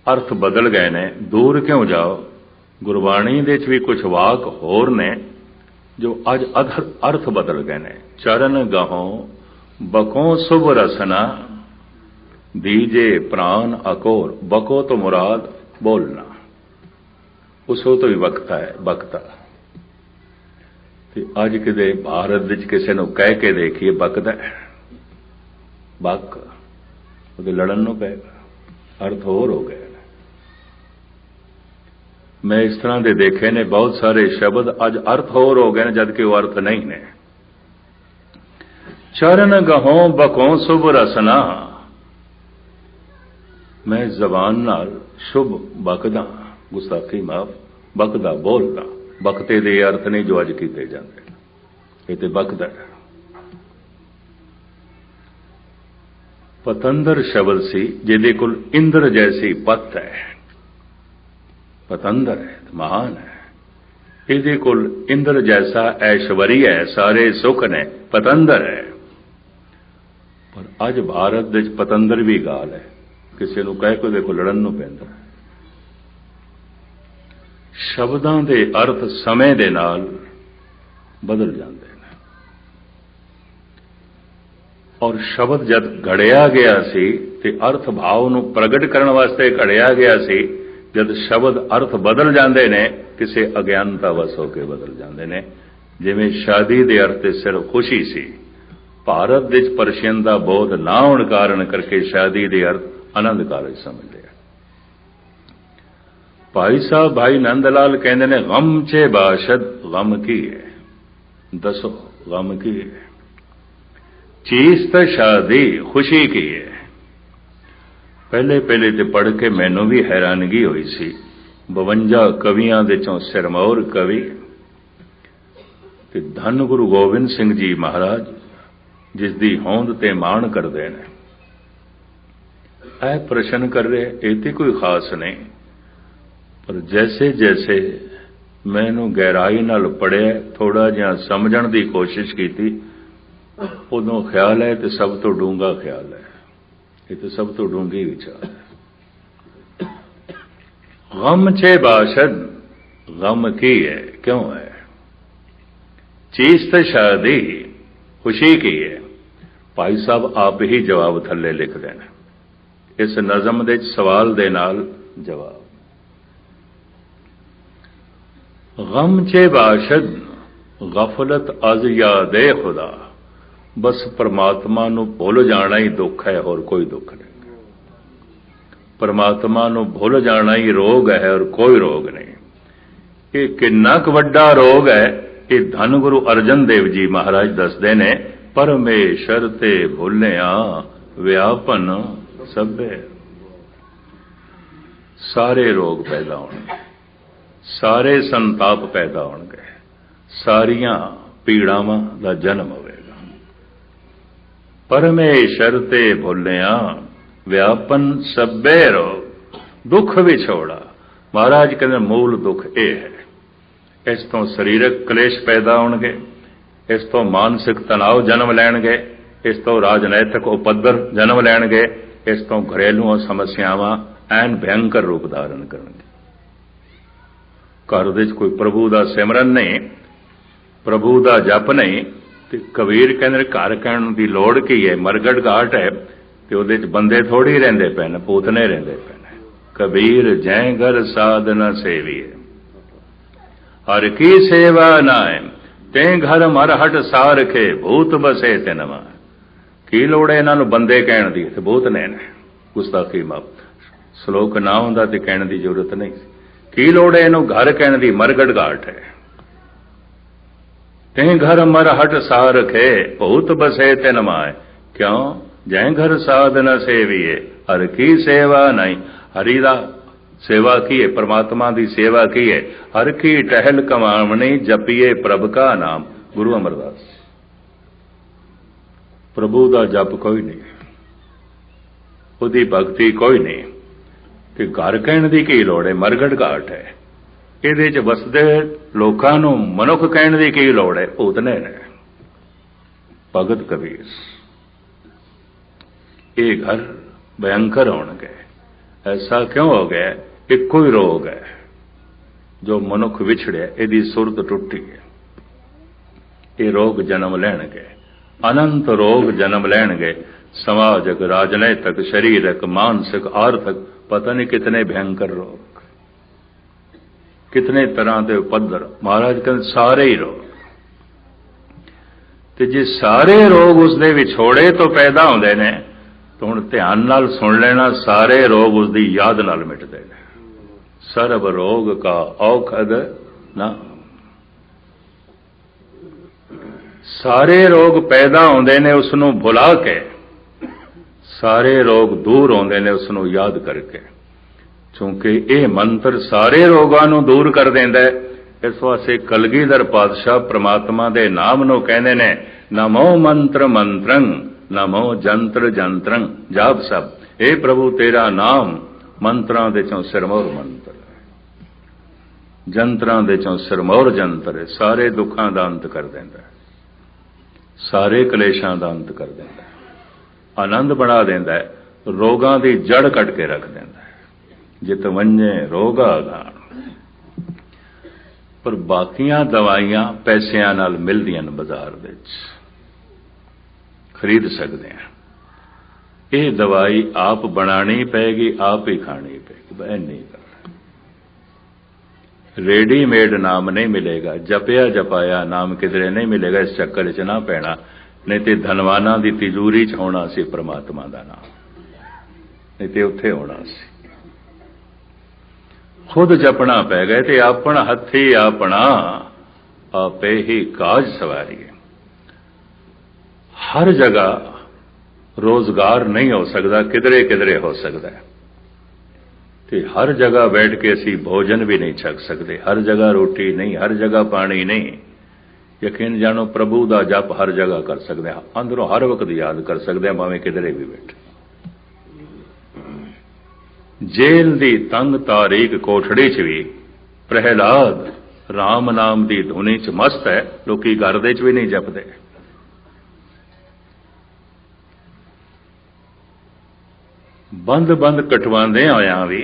Speaker 2: ਅਰਥ ਬਦਲ ਗਏ ਨੇ। ਦੂਰ ਕਿਉਂ ਜਾਓ, ਗੁਰਬਾਣੀ ਦੇ 'ਚ ਵੀ ਕੁਝ ਵਾਕ ਹੋਰ ਨੇ ਜੋ ਅੱਜ ਅਰਥ ਬਦਲ ਗਏ ਨੇ। ਚਰਨ ਗਹੋਂ ਬਕੋਂ ਸੁਭ ਰਸਨਾ, ਦੀਜੇ ਪ੍ਰਾਨ ਅਕੋਰ। ਬਕੋ ਤੋਂ ਮੁਰਾਦ ਬੋਲਣਾ, ਉਸੋ ਤੋਂ ਹੀ ਵਕਤਾ ਹੈ, ਬਕਤਾ। ਤੇ ਅੱਜ ਕਿਤੇ ਭਾਰਤ ਵਿੱਚ ਕਿਸੇ ਨੂੰ ਕਹਿ ਕੇ ਦੇਖੀਏ ਬਕਦਾ ਹੈ, ਬਕ, ਉਹਦੇ ਲੜਨ ਨੂੰ ਪਏਗਾ, ਅਰਥ ਹੋਰ ਹੋ ਗਏ। ਮੈਂ ਇਸ ਤਰ੍ਹਾਂ ਦੇ ਦੇਖੇ ਨੇ ਬਹੁਤ ਸਾਰੇ ਸ਼ਬਦ, ਅੱਜ ਅਰਥ ਹੋਰ ਹੋ ਗਏ ਨੇ, ਜਦ ਕਿ ਉਹ ਅਰਥ ਨਹੀਂ ਨੇ। ਚਰਨ ਗਹੋਂ ਬਕੋਂ ਸੁਭ ਰਸਨਾ, ਮੈਂ ਜ਼ਬਾਨ ਨਾਲ ਸ਼ੁਭ ਬਕਦਾ, ਗੁਸਤਾਖੀ ਮਾਫ, ਬਕਦਾ ਬੋਲਦਾ। ਬਕਤੇ ਦੇ ਅਰਥ ਨਹੀਂ ਜੋ ਅੱਜ ਕੀਤੇ ਜਾਂਦੇ, ਇਹ ਤੇ ਬਕਦਾ ਹੈ। ਪਤੰਦਰ ਸ਼ਬਦ ਸੀ ਜਿਹਦੇ ਕੋਲ ਇੰਦਰ ਜੈਸੀ ਪੱਤ ਹੈ। ਪਤੰਦਰ ਹੈ, ਮਹਾਨ ਹੈ। ਇਹਦੇ ਕੋਲ ਇੰਦਰ ਜੈਸਾ ਐਸ਼ਵਰੀ ਹੈ, ਸਾਰੇ ਸੁੱਖ ਨੇ, ਪਤੰਦਰ ਹੈ। ਪਰ ਅੱਜ ਭਾਰਤ ਵਿੱਚ ਪਤੰਦਰ ਵੀ ਗਾਲ ਹੈ। ਕਿਸੇ ਨੂੰ ਕਹਿ ਕੇ ਦੇਖੋ, ਲੜਨ ਨੂੰ ਪੈਂਦਾ। ਸ਼ਬਦਾਂ ਦੇ ਅਰਥ ਸਮੇਂ ਦੇ ਨਾਲ ਬਦਲ ਜਾਂਦੇ ਨੇ। ਔਰ ਸ਼ਬਦ ਜਦ ਘੜਿਆ ਗਿਆ ਸੀ ਤੇ ਅਰਥ ਭਾਵ ਨੂੰ ਪ੍ਰਗਟ ਕਰਨ ਵਾਸਤੇ ਘੜਿਆ ਗਿਆ ਸੀ। ਜਦ ਸ਼ਬਦ ਅਰਥ ਬਦਲ ਜਾਂਦੇ ਨੇ, ਕਿਸੇ ਅਗਿਆਨਤਾ ਵਸ ਹੋ ਕੇ ਬਦਲ ਜਾਂਦੇ ਨੇ। ਜਿਵੇਂ ਸ਼ਾਦੀ ਦੇ ਅਰਥ ਤੇ ਸਿਰਫ ਖੁਸ਼ੀ ਸੀ, ਭਾਰਤ ਵਿੱਚ ਪਰਸ਼ੀਅਨ ਦਾ ਬੋਧ ਨਾ ਹੋਣ ਕਾਰਨ ਕਰਕੇ ਸ਼ਾਦੀ ਦੇ ਅਰਥ ਆਨੰਦ ਕਾਰਜ ਸਮਝ ਲਿਆ। ਭਾਈ ਸਾਹਿਬ ਭਾਈ ਨੰਦ ਲਾਲ ਕਹਿੰਦੇ ਨੇ ਗਮ ਚੇ ਬਾਸ਼ਦ ਗਮ ਕੀ ਹੈ, ਦੱਸੋ ਗਮ ਕੀ ਹੈ। ਚੀਜ਼ ਤਾਂ ਸ਼ਾਦੀ ਖੁਸ਼ੀ ਕੀ ਹੈ। ਪਹਿਲੇ ਤੇ ਪੜ੍ਹ ਕੇ ਮੈਨੂੰ ਵੀ ਹੈਰਾਨਗੀ ਹੋਈ ਸੀ। 52 ਕਵੀਆਂ ਦੇ ਚੋਂ ਸਿਰਮੌਰ ਕਵੀ ਤੇ ਧੰਨ ਗੁਰੂ ਗੋਬਿੰਦ ਸਿੰਘ ਜੀ ਮਹਾਰਾਜ ਜਿਸ ਦੀ ਹੋਂਦ ਤੇ ਮਾਣ ਕਰਦੇ ਨੇ, ਇਹ ਪ੍ਰਸ਼ਨ ਕਰ ਰਹੇ, ਇਹ ਤੇ ਕੋਈ ਖਾਸ ਨਹੀਂ, ਪਰ ਜੈਸੇ ਜੈਸੇ ਮੈਨੂੰ ਗਹਿਰਾਈ ਨਾਲ ਪੜ੍ਹਿਆ, ਥੋੜਾ ਜਿਹਾ ਸਮਝਣ ਦੀ ਕੋਸ਼ਿਸ਼ ਕੀਤੀ, ਉਦੋਂ ਖਿਆਲ ਹੈ ਤੇ ਸਭ ਤੋਂ ਡੂੰਘਾ ਖਿਆਲ ਹੈ, ਇਹ ਤਾਂ ਸਭ ਤੋਂ ਡੂੰਘੀ ਵਿਚਾਰ ਹੈ। ਗਮ ਛੇ ਬਾਸ਼ਦ ਗਮ ਕੀ ਹੈ, ਕਿਉਂ ਹੈ। ਚੀਜ਼ ਤਾਂ ਸ਼ਾਦੀ ਖੁਸ਼ੀ ਕੀ ਹੈ। ਭਾਈ ਸਾਹਿਬ ਆਪ ਹੀ ਜਵਾਬ ਥੱਲੇ ਲਿਖਦੇ ਨੇ ਇਸ ਨਜ਼ਮ ਦੇ ਸਵਾਲ ਦੇ ਨਾਲ ਜਵਾਬ। ਗਮ ਛੇ ਬਾਸ਼ਦ ਗਫਲਤ ਅਜ਼ ਯਾਦੇ ਖੁਦਾ, ਬਸ ਪਰਮਾਤਮਾ ਨੂੰ ਭੁੱਲ ਜਾਣਾ ਹੀ ਦੁੱਖ ਹੈ, ਹੋਰ ਕੋਈ ਦੁੱਖ ਨਹੀਂ। ਪਰਮਾਤਮਾ ਨੂੰ ਭੁੱਲ ਜਾਣਾ ਹੀ ਰੋਗ ਹੈ, ਔਰ ਕੋਈ ਰੋਗ ਨਹੀਂ। ਇਹ ਕਿੰਨਾ ਕੁ ਵੱਡਾ ਰੋਗ ਹੈ, ਇਹ ਧੰਨ ਗੁਰੂ ਅਰਜਨ ਦੇਵ ਜੀ ਮਹਾਰਾਜ ਦੱਸਦੇ ਨੇ, ਪਰਮੇਸ਼ਰ ਤੇ ਭੁੱਲਿਆ ਵਿਆਪਨ ਸਭੇ। ਸਾਰੇ ਰੋਗ ਪੈਦਾ ਹੋਣਗੇ, ਸਾਰੇ ਸੰਤਾਪ ਪੈਦਾ ਹੋਣਗੇ, ਸਾਰੀਆਂ ਪੀੜਾਵਾਂ ਦਾ ਜਨਮ ਹੋਵੇਗਾ। ਪਰਮੇਸ਼ਰ ਤੇ ਭੁੱਲਿਆ ਵਿਆਪਨ ਸਭੇ ਰੋਗ, ਦੁੱਖ ਵਿਛੋੜਾ। ਮਹਾਰਾਜ ਕਹਿੰਦੇ ਮੂਲ ਦੁੱਖ ਇਹ ਹੈ। ਇਸ ਤੋਂ ਸਰੀਰਕ ਕਲੇਸ਼ ਪੈਦਾ ਹੋਣਗੇ, ਇਸ ਤੋਂ ਮਾਨਸਿਕ ਤਣਾਅ ਜਨਮ ਲੈਣਗੇ, ਇਸ ਤੋਂ ਰਾਜਨੈਤਿਕ ਉਪੱਦਰ ਜਨਮ ਲੈਣਗੇ, ਇਸ ਤੋਂ ਘਰੇਲੂ ਸਮੱਸਿਆਵਾਂ ਐਨ ਭਿਅੰਕਰ ਰੂਪ ਧਾਰਨ ਕਰਨਗੇ। ਘਰ ਵਿੱਚ ਕੋਈ ਪ੍ਰਭੂ ਦਾ ਸਿਮਰਨ ਨਹੀਂ, ਪ੍ਰਭੂ ਦਾ ਜਪ ਨਹੀਂ, ਤੇ ਕਬੀਰ ਕਹਿੰਦੇ ਘਰ ਕਹਿਣ ਦੀ ਲੋੜ ਕੀ ਹੈ, ਮਰਗੜ ਘਾਟ ਹੈ ਤੇ ਉਹਦੇ ਚ ਬੰਦੇ ਥੋੜੀ ਰਹਿੰਦੇ ਪਏ ਨੇ, ਪੂਤਨੇ ਰਹਿੰਦੇ ਪਏ ਨੇ। ਕਬੀਰ ਜੈ ਘਰ ਸਾਧਨਾ ਸੇਵੀਏ, ਹਰ ਕੀ ਸੇਵਾ ਨਾਏ, ਤੇ ਘਰ ਮਰ ਹਟ ਸਾਰਖੇ, ਭੂਤ ਬਸੇ ਤੇ ਨਵਾ। ਕੀ ਲੋੜ ਹੈ ਇਹਨਾਂ ਨੂੰ ਬੰਦੇ ਕਹਿਣ ਦੀ, ਤੇ ਭੂਤ ਨੇ ਗੁਸਤਾਖੀ ਮਾਫ। ਸ਼ਲੋਕ ਨਾ ਹੁੰਦਾ ਤੇ ਕਹਿਣ ਦੀ ਜ਼ਰੂਰਤ ਨਹੀਂ ਸੀ। ਕੀ ਲੋੜ ਹੈ ਇਹਨੂੰ ਘਰ ਕਹਿਣ ਦੀ, ਮਰਗੜ ਘਾਟ ਹੈ। ਤੇ ਘਰ ਮਰ ਹਟ ਸਾਰਖੇ, ਭੂਤ ਬਸੇ ਤੇ ਨਮਾਏ। ਕਿਉਂ? ਜੈ ਘਰ ਸਾਧਨਾ ਸੇਵੀਏ, ਹਰ ਕੀ ਸੇਵਾ ਨਹੀਂ। ਹਰੀ ਦਾ ਸੇਵਾ ਕੀ ਹੈ, ਪਰਮਾਤਮਾ ਦੀ ਸੇਵਾ ਕੀ ਹੈ। ਹਰ ਕੀ ਟਹਿਲ ਕਮਾਵਣੀ, ਜਪੀਏ ਪ੍ਰਭ ਕਾ ਨਾਮ। ਗੁਰੂ ਅਮਰਦਾਸ। ਪ੍ਰਭੂ ਦਾ ਜਪ ਕੋਈ ਨਹੀਂ, ਉਹਦੀ ਭਗਤੀ ਕੋਈ ਨਹੀਂ, ਤੇ ਘਰ ਕਹਿਣ ਦੀ ਕੀ ਲੋੜ ਹੈ, ਮਰਗੜ ਘਾਟ ਹੈ। ਇਹਦੇ ਚ ਵਸਦੇ ਲੋਕਾਂ ਨੂੰ ਮਨੁੱਖ ਕਹਿਣ ਦੀ ਕੀ ਲੋੜ ਹੈ, ਭੂਤਨੇ ਨੇ। ਭਗਤ ਕਬੀਰ, ਇਹ ਘਰ ਭयंकर ਹੋਣਗੇ। ਐਸਾ ਕਿਉਂ ਹੋ ਗਿਆ? ਇੱਕੋ ਹੀ ਰੋਗ ਹੈ ਜੋ ਮਨੁੱਖ ਵਿਛੜਿਆ, ਇਹਦੀ ਸੁਰਤ ਟੁੱਟੀ ਹੈ। ਇਹ ਰੋਗ ਜਨਮ ਲੈਣਗੇ, ਅਨੰਤ ਰੋਗ ਜਨਮ ਲੈਣਗੇ। ਸਮਾਜਿਕ, ਰਾਜਨੈਤਿਕ, ਸਰੀਰਕ, ਮਾਨਸਿਕ, ਆਰਥਿਕ, ਪਤਾ ਨਹੀਂ ਕਿਤਨੇ ਭयंकर ਰੋਗ, ਕਿਤਨੇ ਤਰ੍ਹਾਂ ਦੇ ਉਪੱਦਰ। ਮਹਾਰਾਜ ਕਹਿੰਦੇ ਸਾਰੇ ਹੀ ਰੋਗ। ਤੇ ਜੇ ਸਾਰੇ ਰੋਗ ਉਸ ਦੇ ਵਿਛੋੜੇ ਤੋਂ ਪੈਦਾ ਹੁੰਦੇ ਨੇ, ਤਾਂ ਹੁਣ ਧਿਆਨ ਨਾਲ ਸੁਣ ਲੈਣਾ, ਸਾਰੇ ਰੋਗ ਉਸ ਦੀ ਯਾਦ ਨਾਲ ਮਿਟਦੇ ਨੇ। ਸਰਬ ਰੋਗ ਕਾ ਔਖਦ ਨਾ। ਸਾਰੇ ਰੋਗ ਪੈਦਾ ਹੁੰਦੇ ਨੇ ਉਸ ਨੂੰ ਭੁਲਾ ਕੇ, ਸਾਰੇ ਰੋਗ ਦੂਰ ਹੁੰਦੇ ਨੇ ਉਸ ਨੂੰ ਯਾਦ ਕਰਕੇ। ਕਿਉਂਕਿ ਇਹ ਮੰਤਰ ਸਾਰੇ ਰੋਗਾਂ ਨੂੰ ਦੂਰ ਕਰ ਦਿੰਦਾ ਹੈ। ਇਸ ਵਾਸਤੇ ਕਲਗੀਧਰ ਪਾਤਸ਼ਾਹ ਪ੍ਰਮਾਤਮਾ ਦੇ ਨਾਮ ਨੂੰ ਕਹਿੰਦੇ ਨੇ, ਨਮੋ ਮੰਤਰ ਮੰਤਰੰ, ਨਮੋ ਜੰਤਰ ਜੰਤਰੰ। ਜਾਪ ਸਭ, ਇਹ ਪ੍ਰਭੂ ਤੇਰਾ ਨਾਮ ਮੰਤਰਾਂ ਦੇ ਚੋਂ ਸਿਰਮੌਰ ਮੰਤਰ ਹੈ, ਜੰਤਰਾਂ ਦੇ ਚੋਂ ਸਿਰਮੌਰ ਜੰਤਰ ਹੈ। ਸਾਰੇ ਦੁੱਖਾਂ ਦਾ ਅੰਤ ਕਰ ਦਿੰਦਾ, ਸਾਰੇ ਕਲੇਸ਼ਾਂ ਦਾ ਅੰਤ ਕਰ ਦਿੰਦਾ, ਆਨੰਦ ਬਣਾ ਦਿੰਦਾ, ਰੋਗਾਂ ਦੀ ਜੜ ਕੱਟ ਕੇ ਰੱਖ ਦਿੰਦਾ। ਜਿਤ ਵੰਝੇ ਰੋਗਾ ਗਾਣ। ਪਰ ਬਾਕੀਆਂ ਦਵਾਈਆਂ ਪੈਸਿਆਂ ਨਾਲ ਮਿਲਦੀਆਂ ਨੇ, ਬਾਜ਼ਾਰ ਵਿੱਚ ਖਰੀਦ ਸਕਦੇ ਆ। ਇਹ ਦਵਾਈ ਆਪ ਬਣਾਣੀ ਪਏਗੀ, ਆਪ ਹੀ ਖਾਣੀ ਪਏਗੀ। ਬੈ ਨਹੀਂ ਕਰਨਾ, ਰੈਡੀਮੇਡ ਨਾਮ ਨਹੀਂ ਮਿਲੇਗਾ, ਜਪਿਆ ਜਪਾਇਆ ਨਾਮ ਕਿਧਰੇ ਨਹੀਂ ਮਿਲੇਗਾ। ਇਸ ਚੱਕਰ 'ਚ ਨਾ ਪੈਣਾ। नहीं तो धनवाना की तिजूरी च होना सी परमात्मा का नाम, नहीं तो उत्थे होना सी। खुद जपना पै गए तो अपना हथी अपना आपे ही काज सवारिए। हर जगह रोजगार नहीं हो सकता, किधरे किधरे हो सकता है, तो हर जगह बैठ के असी भोजन भी नहीं छक सकते, हर जगह रोटी नहीं, हर जगह पानी नहीं। यकीन जानो प्रभु का जप हर जगह कर सकते हैं, अंदरों हर वक्त याद कर सकते हैं, भावें किधरे भी बैठे। जेल दी तंग तारीक कोठड़ी च भी प्रहलाद राम नाम दी धुनी च मस्त है, लोकी घर दे च भी नहीं जपते। बंद बंद कटवांदे होया भी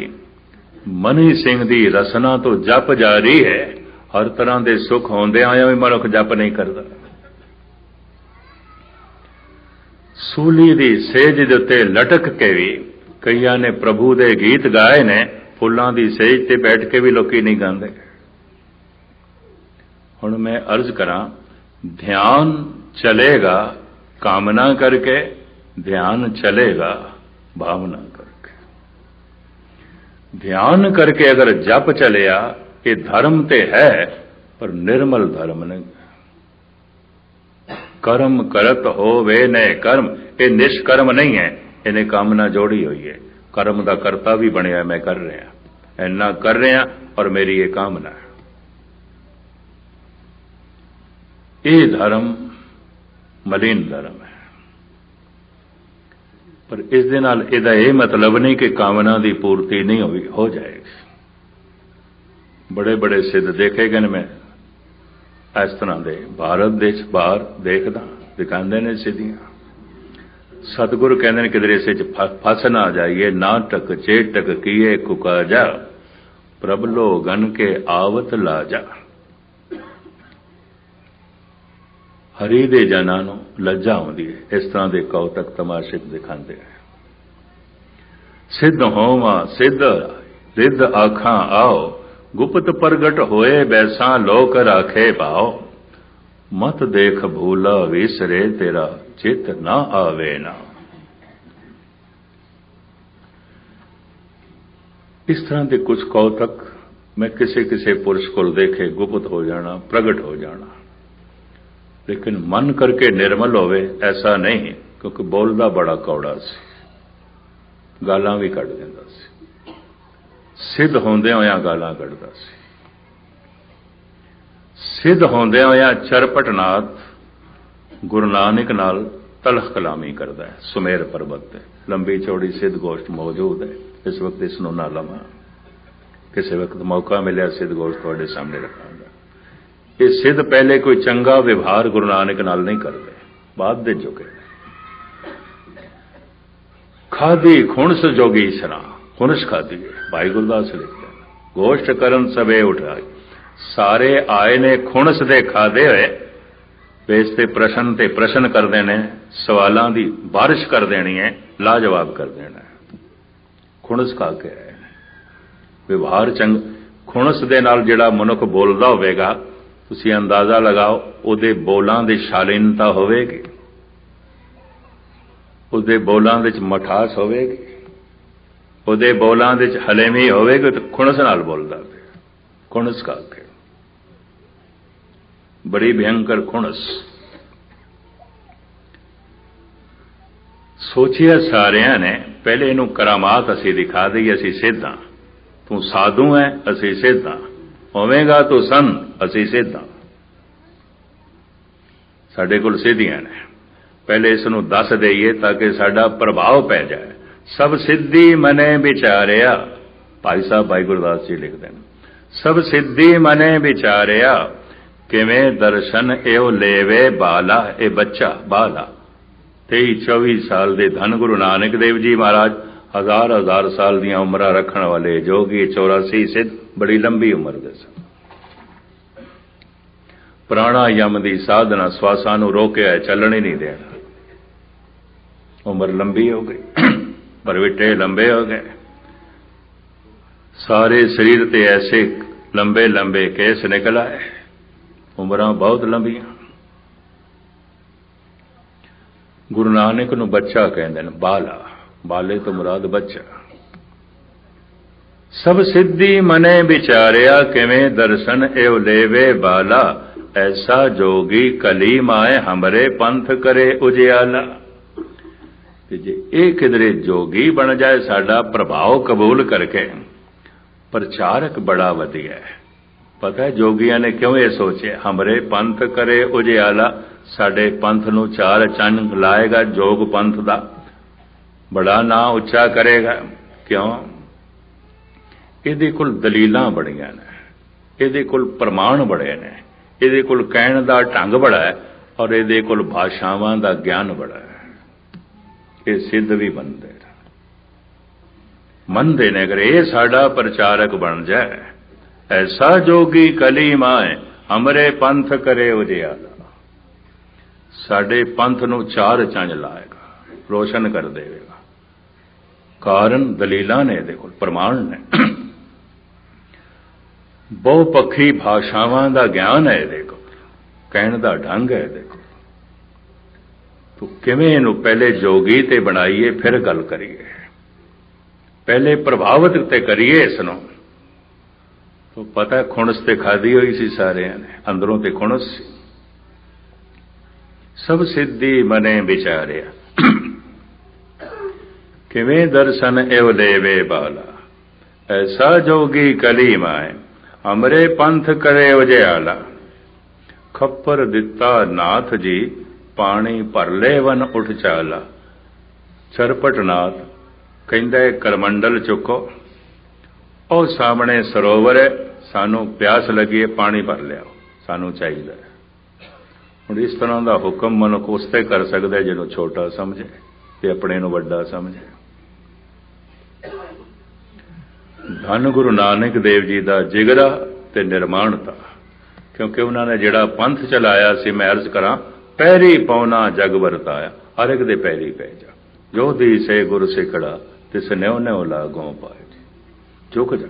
Speaker 2: मनी सिंह दी रसना तो जप जारी है, हर तरह के सुख होंदे आया भी मनुख जप नहीं करता। सूली दी सेज दे उत्ते लटक के भी कईयां ने प्रभु दे गीत गाए ने, फुल्लां दी सेज ते बैठ के भी लोकी नहीं गांदे। हुण मैं अर्ज करा, ध्यान चलेगा कामना करके, ध्यान चलेगा भावना करके। ध्यान करके अगर जप चलिया, ये धर्म ते है पर निर्मल धर्म नहीं। कर्म करत होवे ने कर्म, ये निष्कर्म नहीं है, इन्हें कामना जोड़ी हुई है। कर्म का करता भी बनया, मैं कर रहा, इन्ना कर रहा और मेरी ये कामना है। ये धर्म मलिन धर्म है, पर इस दे नाल इहदा यह मतलब नहीं कि कामना की पूर्ति नहीं हो जाएगी। बड़े बड़े सिद्ध देखे गए मैं इस तरह के भारत देश बाहर देखदा, दिखाते ने सिद्धियां। सतगुरु कहते हैं किधरे इस फस ना जाइए, नाटक चेटक किए कुका जा, प्रबलो गन के आवत ला जा। हरी दे जनां नूं लज्जा आउंदी है, इस तरह के कौतक तमाशे दिखाते हैं। सिद्ध होवा सिद्ध रिद्ध आखां आओ, गुप्त प्रगट होए बैसा लोक राखे पाओ। मत देख भूला विसरे तेरा चित ना आवे ना। इस तरह के कुछ कौतक मैं किसी किसी पुरुष को देखे, गुप्त हो जाना, प्रगट हो जाना, लेकिन मन करके निर्मल होवे ऐसा नहीं, क्योंकि बोलदा बड़ा कौड़ा सी, गालां भी कढ़ दिंदा सी, सिद्ध होंदे होया गालां कढ़दा सी। सिद्ध होंदे होया चरपटनाथ गुरु नानक नाल तलख कलामी करदा है सुमेर पर्वत ते। लंबी चौड़ी सिद्ध गोष्ठ मौजूद है, इस वक्त इसनूं ना लवां, किसी वक्त मौका मिलिया सिद्ध गोष्ठ तुहाडे सामने रखांगा। ये सिद्ध पहले कोई चंगा व्यवहार गुरु नानक नाल नहीं करते, बाद दे जुगे। खादी खुणस जोगी सना, खुणस खादी है, भाई गुरदास लिखते हैं। गोष्ठ करन सबे उठाई, सारे आए ने खुणस दे खादे हुए, बेस ते प्रश्न कर देने, सवालों की बारिश कर देनी है, लाजवाब कर देना है। खुणस खा के आए व्यवहार चंग। खुणस दे नाल जिहड़ा मनुख बोलदा होवेगा, तुसीं अंदाजा लगाओ उहदे बोलां दी शालीनता होवेगी, उहदे बोलां दे मठास होवेगी, उहदे बोलां दे हलेमी होवेगी। तो खुणस नाल बोलदा है, खुणस खा के, बड़ी भयंकर खुणस। सोचिया सारिया ने पहले इनू करामात असी दिखा दी, असी सिद्ध हां, तू साधु है असी सिद्ध हां, होवेगा तू संत असी सिद्ध हां, साडे कोल सिद्धियां ने। पहले इसनू दस दईए ताकि साडा प्रभाव पै जाए। सब सिद्धि मने विचारिया, भाई साहब भाई गुरदास जी लिखते हैं, सब सिद्धि मने विचारिया, किवें दर्शन एओ लेवे बाला। ए बच्चा बाला 23-24 साल दे धन गुरु नानक देव जी महाराज, हजार हजार साल दियां उमरां रखण वाले जोगी, 84 सिद्ध, बड़ी लंबी उम्र दे सन। प्राणायाम दी साधना श्वासां नूं रोकिया, चलण ही नहीं देना। उम्र लंबी हो गई, परविटे लंबे हो गए, सारे शरीर ते ऐसे लंबे लंबे केस निकल आए, उम्रां बहुत लंबियां। गुरु नानक नूं बच्चा कहंदे ने, बाला, बाले तो मुराद बच्चा। सब सिद्धि मने विचारिया, किवें दर्शन एव लेवे बाला, ऐसा जोगी कली माए हमरे पंथ करे उजियाला। कि जे ये किधरे जोगी बन जाए, साडा प्रभाव कबूल करके, प्रचारक बड़ा वधिया है। पता है जोगियां ने क्यों ये सोचे, हमरे पंथ करे उजियाला, साडे पंथ नूं चार चंन लाएगा, जोग पंथ दा बड़ा नां उच्चा करेगा। क्यों? ਇਹਦੇ ਕੋਲ ਦਲੀਲਾਂ ਬੜੀਆਂ ਨੇ, ਇਹਦੇ ਕੋਲ ਪ੍ਰਮਾਣ ਬੜੇ ਨੇ, ਇਹਦੇ ਕੋਲ ਕਹਿਣ ਦਾ ਢੰਗ ਬੜਾ ਹੈ, ਔਰ ਇਹਦੇ ਕੋਲ ਭਾਸ਼ਾਵਾਂ ਦਾ ਗਿਆਨ ਬੜਾ ਹੈ। ਇਹ ਸਿੱਧ ਵੀ ਮੰਨਦੇ ਨੇ ਅਗਰ ਇਹ ਸਾਡਾ ਪ੍ਰਚਾਰਕ ਬਣ ਜਾਏ, ਐਸਾ ਜੋਗੀ ਕਲੀ ਮਾਏ ਹਮਰੇ ਪੰਥ ਕਰੇ ਉਜਿਆਲਾ, ਸਾਡੇ ਪੰਥ ਨੂੰ ਚਾਰ ਚੰਨ ਲਾਏਗਾ, ਰੋਸ਼ਨ ਕਰ ਦੇਵੇਗਾ। ਕਾਰਨ ਦਲੀਲਾਂ ਨੇ, ਇਹਦੇ ਕੋਲ ਪ੍ਰਮਾਣ ਨੇ, ਬਹੁਪੱਖੀ ਭਾਸ਼ਾਵਾਂ ਦਾ ਗਿਆਨ ਹੈ ਇਹਦੇ ਕੋਲ, ਕਹਿਣ ਦਾ ਢੰਗ ਹੈ ਇਹਦੇ ਕੋਲ। ਤੂੰ ਕਿਵੇਂ ਇਹਨੂੰ ਪਹਿਲੇ ਜੋਗੀ ਤੇ ਬਣਾਈਏ, ਫਿਰ ਗੱਲ ਕਰੀਏ, ਪਹਿਲੇ ਪ੍ਰਭਾਵਿਤ ਤੇ ਕਰੀਏ ਇਸ ਨੂੰ। ਤੂੰ ਪਤਾ ਖੁਣਸ ਤੇ ਖਾਦੀ ਹੋਈ ਸੀ ਸਾਰਿਆਂ ਨੇ, ਅੰਦਰੋਂ ਤੇ ਖੁਣਸ ਸੀ। ਸਭ ਸਿੱਧੀ ਮਨੇ ਵਿਚਾਰਿਆ, ਕਿਵੇਂ ਦਰਸ਼ਨ ਐਵ ਲੇਵੇ ਬਾਲਾ, ਐਸਾ ਜੋਗੀ ਕਲੀ ਮਾਏ हमरे पंथ करे उजियाला। खप्पर दिता नाथ जी पानी भर ले वन उठ चाला। चरपट नाथ कहंदा है करमंडल चुको, और सामने सरोवर है, सानू प्यास लगी है, पानी भर लियाओ, सानू चाहिए। हुण इस तरह का हुक्म मनुख उस ते कर सकता है जिन्हों छोटा समझे ते अपने नूं वड्डा समझे। धन गुरु नानक देव जी का जिगरा ते निर्माणता, क्योंकि उन्होंने जिहड़ा पंथ चलाया सी, मैं अर्ज करा, पैरी पौना जग वरताया, हर एक दे पैरी पै जा। जो दी से गुर सिखड़ा तिस न्यो न्यो लागों पाए। झुक जा,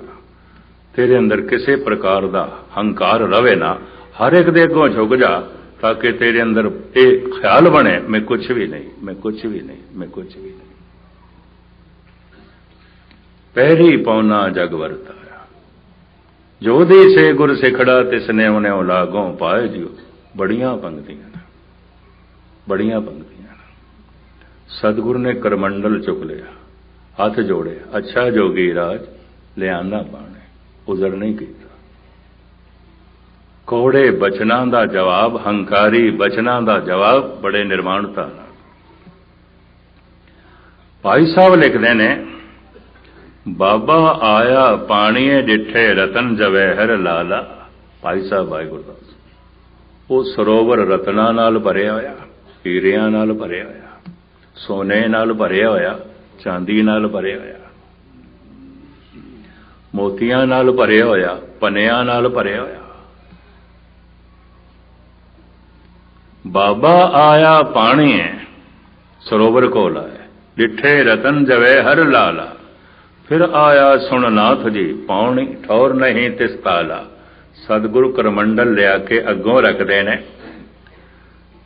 Speaker 2: तेरे अंदर किसी प्रकार का हंकार रवे ना, हर एक दे अगों झुक जा, ताकि तेरे अंदर ये ख्याल बने, मैं कुछ भी नहीं, मैं कुछ भी नहीं, मैं कुछ भी नहीं। पैरी पौना जग वरताया, जो दी से गुर सिखड़ा तिस न्यो न्यो लागों पाए। जियो बड़ियां पंक्तियां ने, बड़ियां पंक्तियां ने। सतगुरु ने करमंडल चुक लिया, हाथ जोड़े, अच्छा जोगी राज लियाना पाने, उजर नहीं किया। कोड़े बचना का जवाब, हंकारी बचना का जवाब बड़े निर्माणता नाल। भाई साहब लिखते ने, बाबा आया पाणीए डिठे रतन जवेहर लाला। भाई साहब भाई गुरदास, वो सरोवर रतना नाल भरिया होया, हीरियां नाल भरिया होया, सोने नाल भरिया होया, चांदी नाल भरिया होया, मोतियां नाल भरिया होया, पनिया नाल भरिया होया। बाबा आया पाणीए, सरोवर कोल आया, डिठे रतन जवेहर लाला। फिर आया सुन नाथ जी पाउनी ठौर नहीं तिस ताला। सतगुरु करमंडल लिया के अगों रखते ने,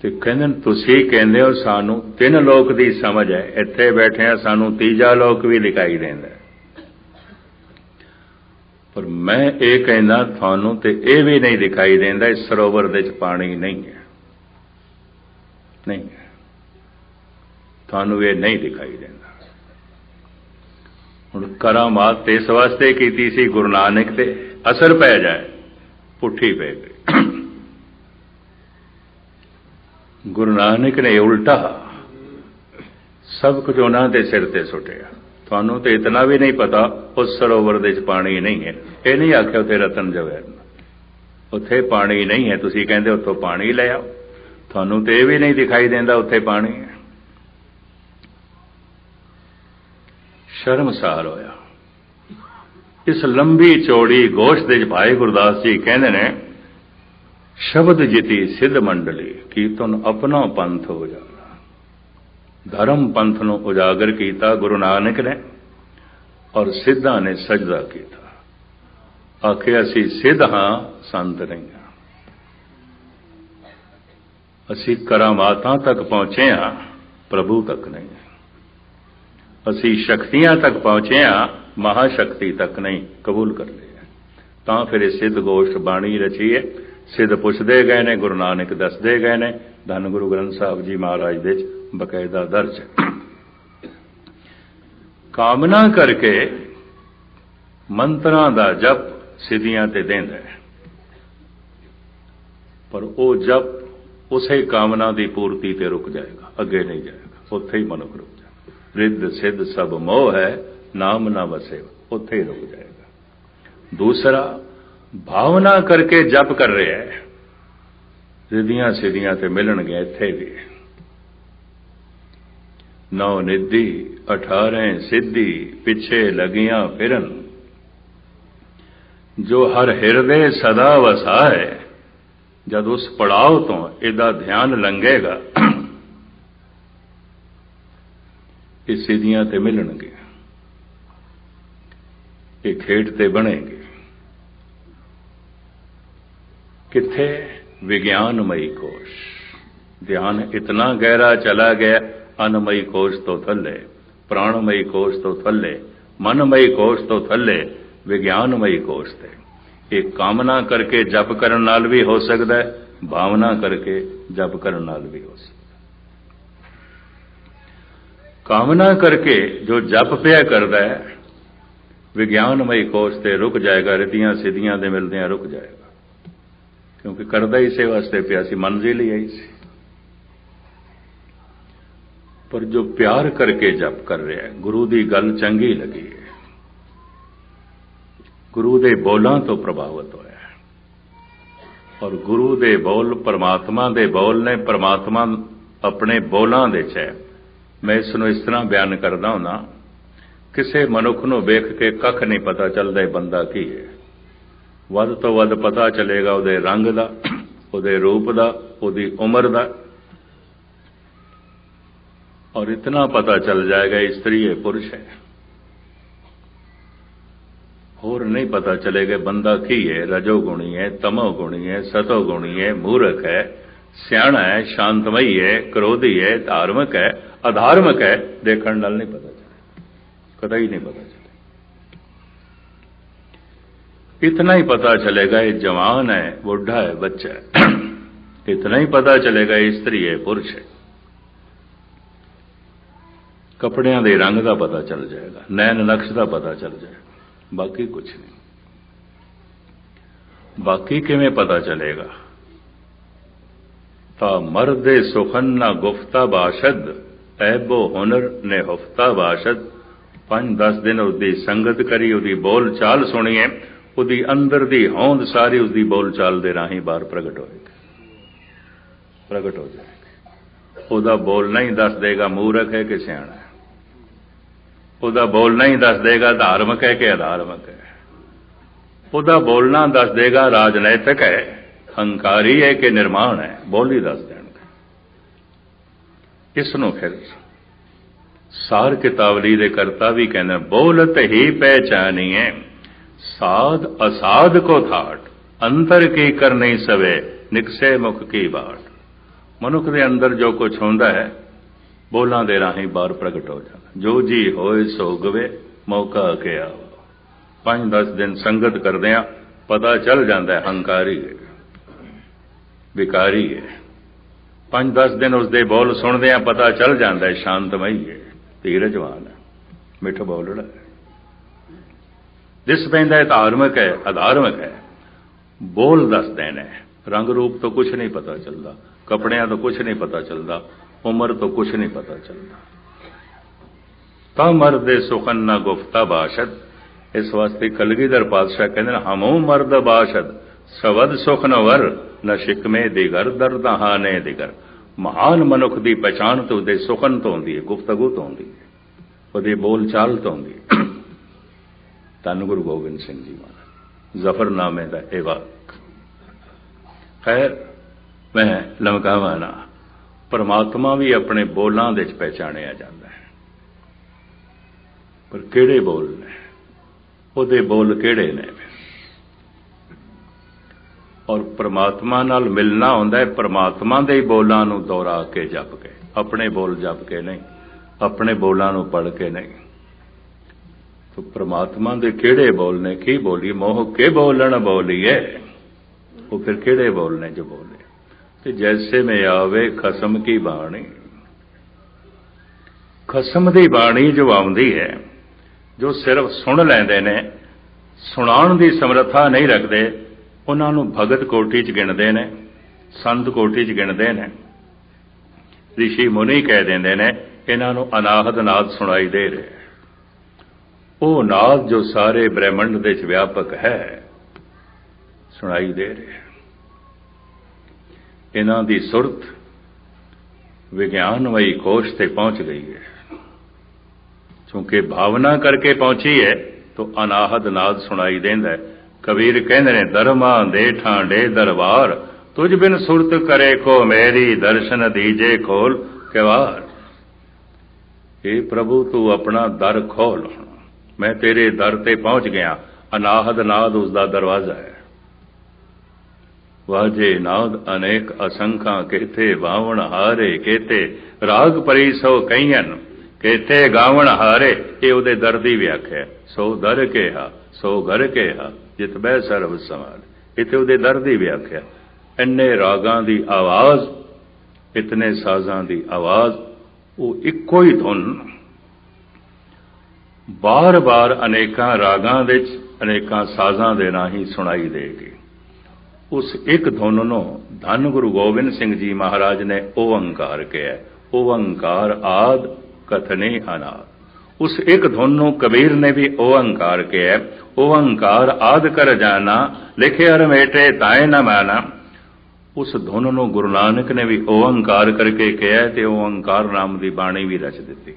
Speaker 2: ते कहंदे तुसीं कहंदे हो सानू तीन लोक दी समझ है, इत्थे बैठे सानू तीजा लोक भी दिखाई देंदा, पर मैं ये कहना थानू ते ये भी नहीं दिखाई देंदा, इस सरोवर दे च पानी नहीं है, नहीं है, थानू ये नहीं दिखाई देंदा। हुण करामात इस वास्ते कीती सी गुरु नानक ते असर पै जाए, पुठी पै गई। गुरु नानक ने उल्टा सब कुछ उन्हां दे सिर ते सुटिया। थानू तो इतना भी नहीं पता उस सरोवर दे च पानी नहीं है, ये नहीं आख्या उत्थे रतन जवेहर, उत्थे पानी नहीं है, तुसीं कहंदे उत्थों पानी ले आओ, थानू तो ये भी नहीं दिखाई देंदा उत्थे पानी है। शर्मसार होया। इस लंबी चौड़ी गोश्त दे भाई गुरदास जी कहते ने, शब्द जिति सिद्ध मंडली कीर्तन अपना पंथ हो जाना। धर्म पंथ नूं उजागर किया गुरु नानक ने, और सिद्धा ने सजदा किया। आखे असी सिद्ध हाँ, संत नहीं हाँ, असी करामातां तक पहुंचे हाँ, प्रभु तक नहीं। असी शक्तियां तक पहुंचे हाँ, महाशक्ति तक नहीं। कबूल कर लिया। तां फिर इह सिद्ध गोष्ठ बाणी रची है। सिद्ध पुछदे गए ने, गुरु नानक दसदे गए ने, धन गुरु ग्रंथ साहब जी महाराज दे बकायदा दर्ज है। कामना करके मंत्रां दा जप सिद्धियां ते देंदा है, पर वो जप उसे कामना की पूर्ति ते रुक जाएगा, अगे नहीं जाएगा। उत्थे ही मनुख रुक जाएगा। रिद्ध सिद्ध सब मोह है, नाम ना वसे, उत्थे ही रुक जाएगा। दूसरा, भावना करके जप कर रहे हैं, रिद्धियां सिद्धियां ते मिलणगे इत्थे भी। 9 निधि 18 सिद्धि पिछे लगियां फिरन, जो हर हिरदे सदा वसाए। जब उस पड़ाव तो इहदा ध्यान लंघेगा, ये सिद्धियां ते मिलणगे, ये खेड ते बनेंगे। किथे? विज्ञानमयी कोश। ध्यान इतना गहरा चला गया, अन्नमयी कोश तो थले, प्राणमयी कोश तो थले, मनमयी कोश तो थले, विज्ञानमयी कोश ते। एक कामना करके जप करन नाल भी हो सकता है, भावना करके जप करन नाल भी हो सकता है। कामना करके जो जप पिया करता है, विज्ञानमयी कोश ते रुक जाएगा, रिद्धियां सिद्धियां दे मिलदियां रुक जाएगा, क्योंकि करदा ही इसे वास्ते पिया सी, मंजिल ही आई सी। पर जो प्यार करके जप कर रहा है, गुरु की गल चंगी लगी है, गुरु दे बोलां तो प्रभावित होया है, और गुरु दे बोल परमात्मा दे बोल ने। परमात्मा अपने बोलां दे च है। मैं इसनूं इस तरह बयान करदा हुंदा, किसे मनुख नूं वेख के कख नहीं पता चलदा बंदा की है। वध तो वध पता चलेगा उहदे रंग दा, उहदे रूप दा, उहदी उम्र दा, और इतना पता चल जाएगा स्त्री है पुरुष है। और नहीं पता चलेगा बंदा की है, रजोगुणी है, तमोगुणी है, सतोगुणी है, मूर्ख है, सियाणा है, शांतमयी है, क्रोधी है, धार्मिक है, अधार्मिक है। देखण नाल नहीं पता चलेगा, कदा ही नहीं पता चलेगा। इतना ही पता चलेगा ये जवान है, बुढ़ा है, बच्चा है। इतना ही पता चलेगा ये स्त्री है, पुरुष है। कपड़ियां दे रंग का पता चल जाएगा, नैन नक्श का पता चल जाएगा, बाकी कुछ नहीं। बाकी किवें पता चलेगा? ता मर्दे सुखन ना गुफ्ता बाशद, ऐबो हुनर ने हुफ्ता बाशद। 5-10 दिन उसकी संगत करी, उसकी बोल चाल सुनी है, उसकी अंदर की होंद सारी उसकी बोल चाल दे राही बाहर प्रगट होएगी, प्रगट हो जाएगी। उसका बोलना ही दस देगा मूर्ख है कि सियाणा है, उसका बोलना ही दस देगा धार्मिक है कि अधार्मिक है, उसका बोलना दस देगा राजनैतिक है, हंकारी है कि निर्माण है। बोल ही दस देंगे। इसनों फिर सार कितावली दे करता भी कहने, बोलत ही पहचानिए साध असाध को थाट, अंतर की कर नहीं सवे निकसे मुख की बाट। मनुख के अंदर जो कुछ होंदा है, बोलां दे राही बाहर प्रगट हो जाता। जो जी होए सो गवे, मौका के आओ। 5-10 दिन संगत करदियां पता चल जाता है हंकारी है, विकारी है। 5-10 दिन उसके बोल सुनदियां पता चल जाता है शांतमई है, धीरजवान है, मिठ बोलड़ा है। दिस पैंदा है धार्मिक है, अधार्मिक है। बोल दस देने, रंग रूप तो कुछ नहीं पता चलता, कपड़ियां तो कुछ नहीं पता चलता, उम्र तो कुछ नहीं पता चलता। ता मर्दे सुखन ना गुफ्ता बाशद। इस वास्ते कलगीधर पातशाह कहते हैं, हमो मर्द बाशद सवद सुख न वर, न शिकमे दिगर दर्द हाने दिगर। महान मनुख की पहचान तो उसके सुखन तो होंगी है, गुफ्तगू तो होंगी है, उसकी बोल चाल तो होंगी है। धन गुरु गोबिंद सिंह जी महाराज जफरनामे का यह वाक। खैर मैं लमकावा ना, परमात्मा भी अपने बोलों दे पहचानिया जाता है, पर किहड़े बोल ने, उहदे बोल किहड़े ने। और परमात्मा नाल मिलना होंदा है, परमात्मा दे बोलां नूं दोहरा के जप के। अपने बोल जप के नहीं, अपने बोलों को पढ़ के नहीं। तो परमात्मा के किहड़े बोल ने, की बोली, मोह के बोलन बोलीए, वो फिर किहड़े बोल ने जो बोले। तो जैसे में आवे खसम की बाणी, खसम की बाणी जो आउंदी है, जो सिर्फ सुन लैंदे ने, सुनाउण दी समर्था नहीं रखते, उन्हां नूं भगत कोटि च गिणदे ने, संत कोटि च गिणदे ने, ऋषि मुनि कह देंदे ने इन्हां नूं अनाहत नाद सुनाई दे रहे। वो नाद जो सारे ब्रह्मंड दे च व्यापक है, सुनाई दे रहे। इन्हां दी सुरत विज्ञानमयी कोश ते पहुंच गई है। चूंकि भावना करके पहुंची है तो अनाहत नाद सुनाई देंदा है। कबीर कहंदे ने दरमा दे ठांडे दरबार, तुझ बिन सुरत करे को मेरी, दर्शन दीजे खोल किवार। हे प्रभु तू अपना दर खोल, मैं तेरे दर ते पहुंच गया। अनाहत नाद उसका दरवाजा है। वाजे नाद अनेक असंख्या, कहते बावण हारे, कहते राग परी सो कईयन, कहते गावण हारे। ये उहदे दर दी व्याख्या। सो दर केहा सो घर केहा, जित बह सर्व संभाल। इत्थे उहदे दर दी व्याख्या। इन्ने रागां दी आवाज, इतने साजां दी आवाज, वो इक्को ही धुन बार बार अनेकां रागां दे अनेकां साजां दे राहीं सुनाई देगी। उस एक धुन नूं धन गुरु गोबिंद सिंह जी महाराज ने ओंकार कहा। ओंकार आद कथने अनाद। उस एक धुन नूं कबीर ने भी ओंकार कहा। ओंकार आद कर जाना, लिखे हर मेटे ताए न माना। उस धुन नूं गुरु नानक ने भी ओंकार करके कहा ते ओंकार नाम की बाणी भी रच दी।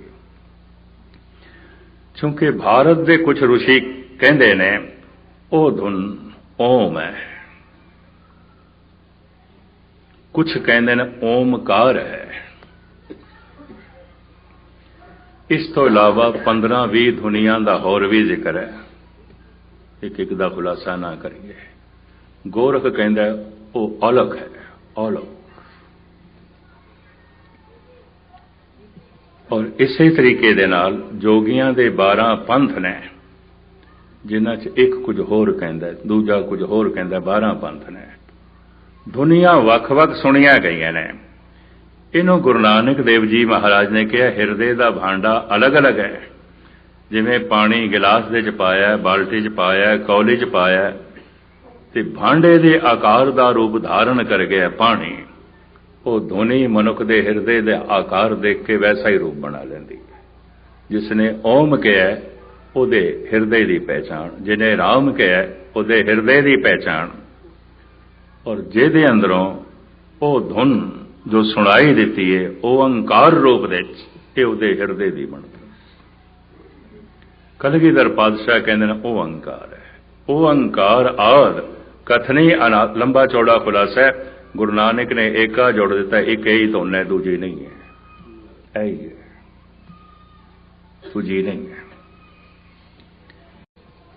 Speaker 2: क्योंकि भारत के कुछ ऋषि कहते ने ओ धुन ओम है, कुछ कहते ने ओमकार है। इस तो इलावा 15-20 धुनिया का होर भी जिक्र है, एक एक का खुलासा ना करिए। गोरख कहता है वो अलग है, अलग। और इसे तरीके दे नाल जोगियां दे 12 पंथ ने, जिन्हां च एक कुछ होर कहता है, दूजा कुछ होर कहता है। 12 पंथ ने, दुनिया वख-वख सुनिया गई ने। इन्हों गुरु नानक देव जी महाराज ने कहा हिरदे का भांडा अलग अलग है। जिमें पानी गिलास दे च पाया, बाल्टी च पाया, कौली च पाया, ते भांडे दे आकार का रूप धारण कर गया पानी। वो धुनी मनुख दे हिरदे दे आकार देख के वैसा ही रूप बना लेंदी है। जिसने ओम कहा उहदे हिरदे की पहचान, जिन्हें राम कहा उहदे हिरदे की पहचान। और जिहदे अंदरों वो धुन जो सुनाई दी है ओंकार रूप दे उहदे हिरदे की बनती। कलगीधर पातशाह कहते हैं ओंकार है। ओंकार आद कथनी अनाद। लंबा चौड़ा खुलासा है। गुरु नानक ने एका जोड़ दिता, एक ही धुन है, दूजी नहीं है। यही है, दूजी नहीं है।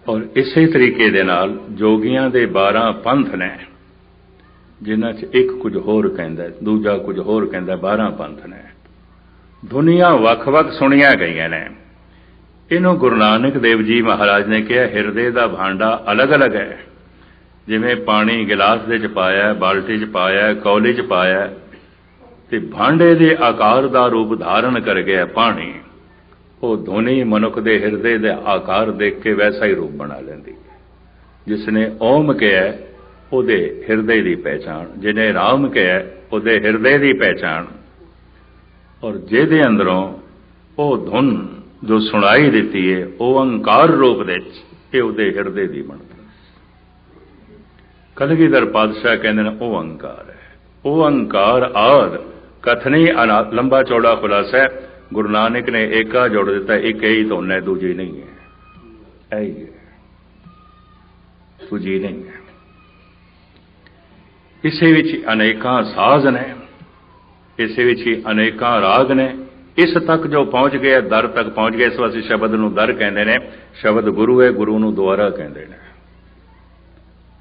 Speaker 2: और इसे तरीके दे नाल जोगियां दे 12 पंथ ने, जिन्हां च एक कुछ होर कहता है, दूजा कुछ होर कहता है। 12 पंथ ने, दुनिया वख-वख सुनिया गई ने। इन्हों गुरु नानक देव जी महाराज ने कहा हिरदे का भांडा अलग अलग है। जिमें पानी गिलास दे च पाया, बाल्टी च पाया, कौली च पाया, ते भांडे दे आकार का रूप धारण कर गया पानी। वो धुनी मनुख दे हिरदे दे आकार देख के वैसा ही रूप बना लेंदी है। जिसने ओम कहा उहदे हिरदे की पहचान, जिन्हें राम कहा उहदे हिरदे की पहचान। और जिहदे अंदरों वो धुन जो सुनाई दी है ओंकार रूप दे उहदे हिरदे की बनती। कलगीधर पातशाह कहते हैं ओंकार है। ओंकार आद कथनी अनाद। लंबा चौड़ा खुलासा है। गुरु नानक ने एका जोड़ दिता, एक ही धुन है, दूजी नहीं है। यही है, दूजी नहीं है। इसे विच अनेकां साज ने, इसे विच अनेकां राग ने। इस तक जो पहुंच गया, दर तक पहुंच गया। इस वास्ते शब्द नूं दर कहते हैं। शब्द गुरु है, गुरु नूं द्वारा कहते हैं।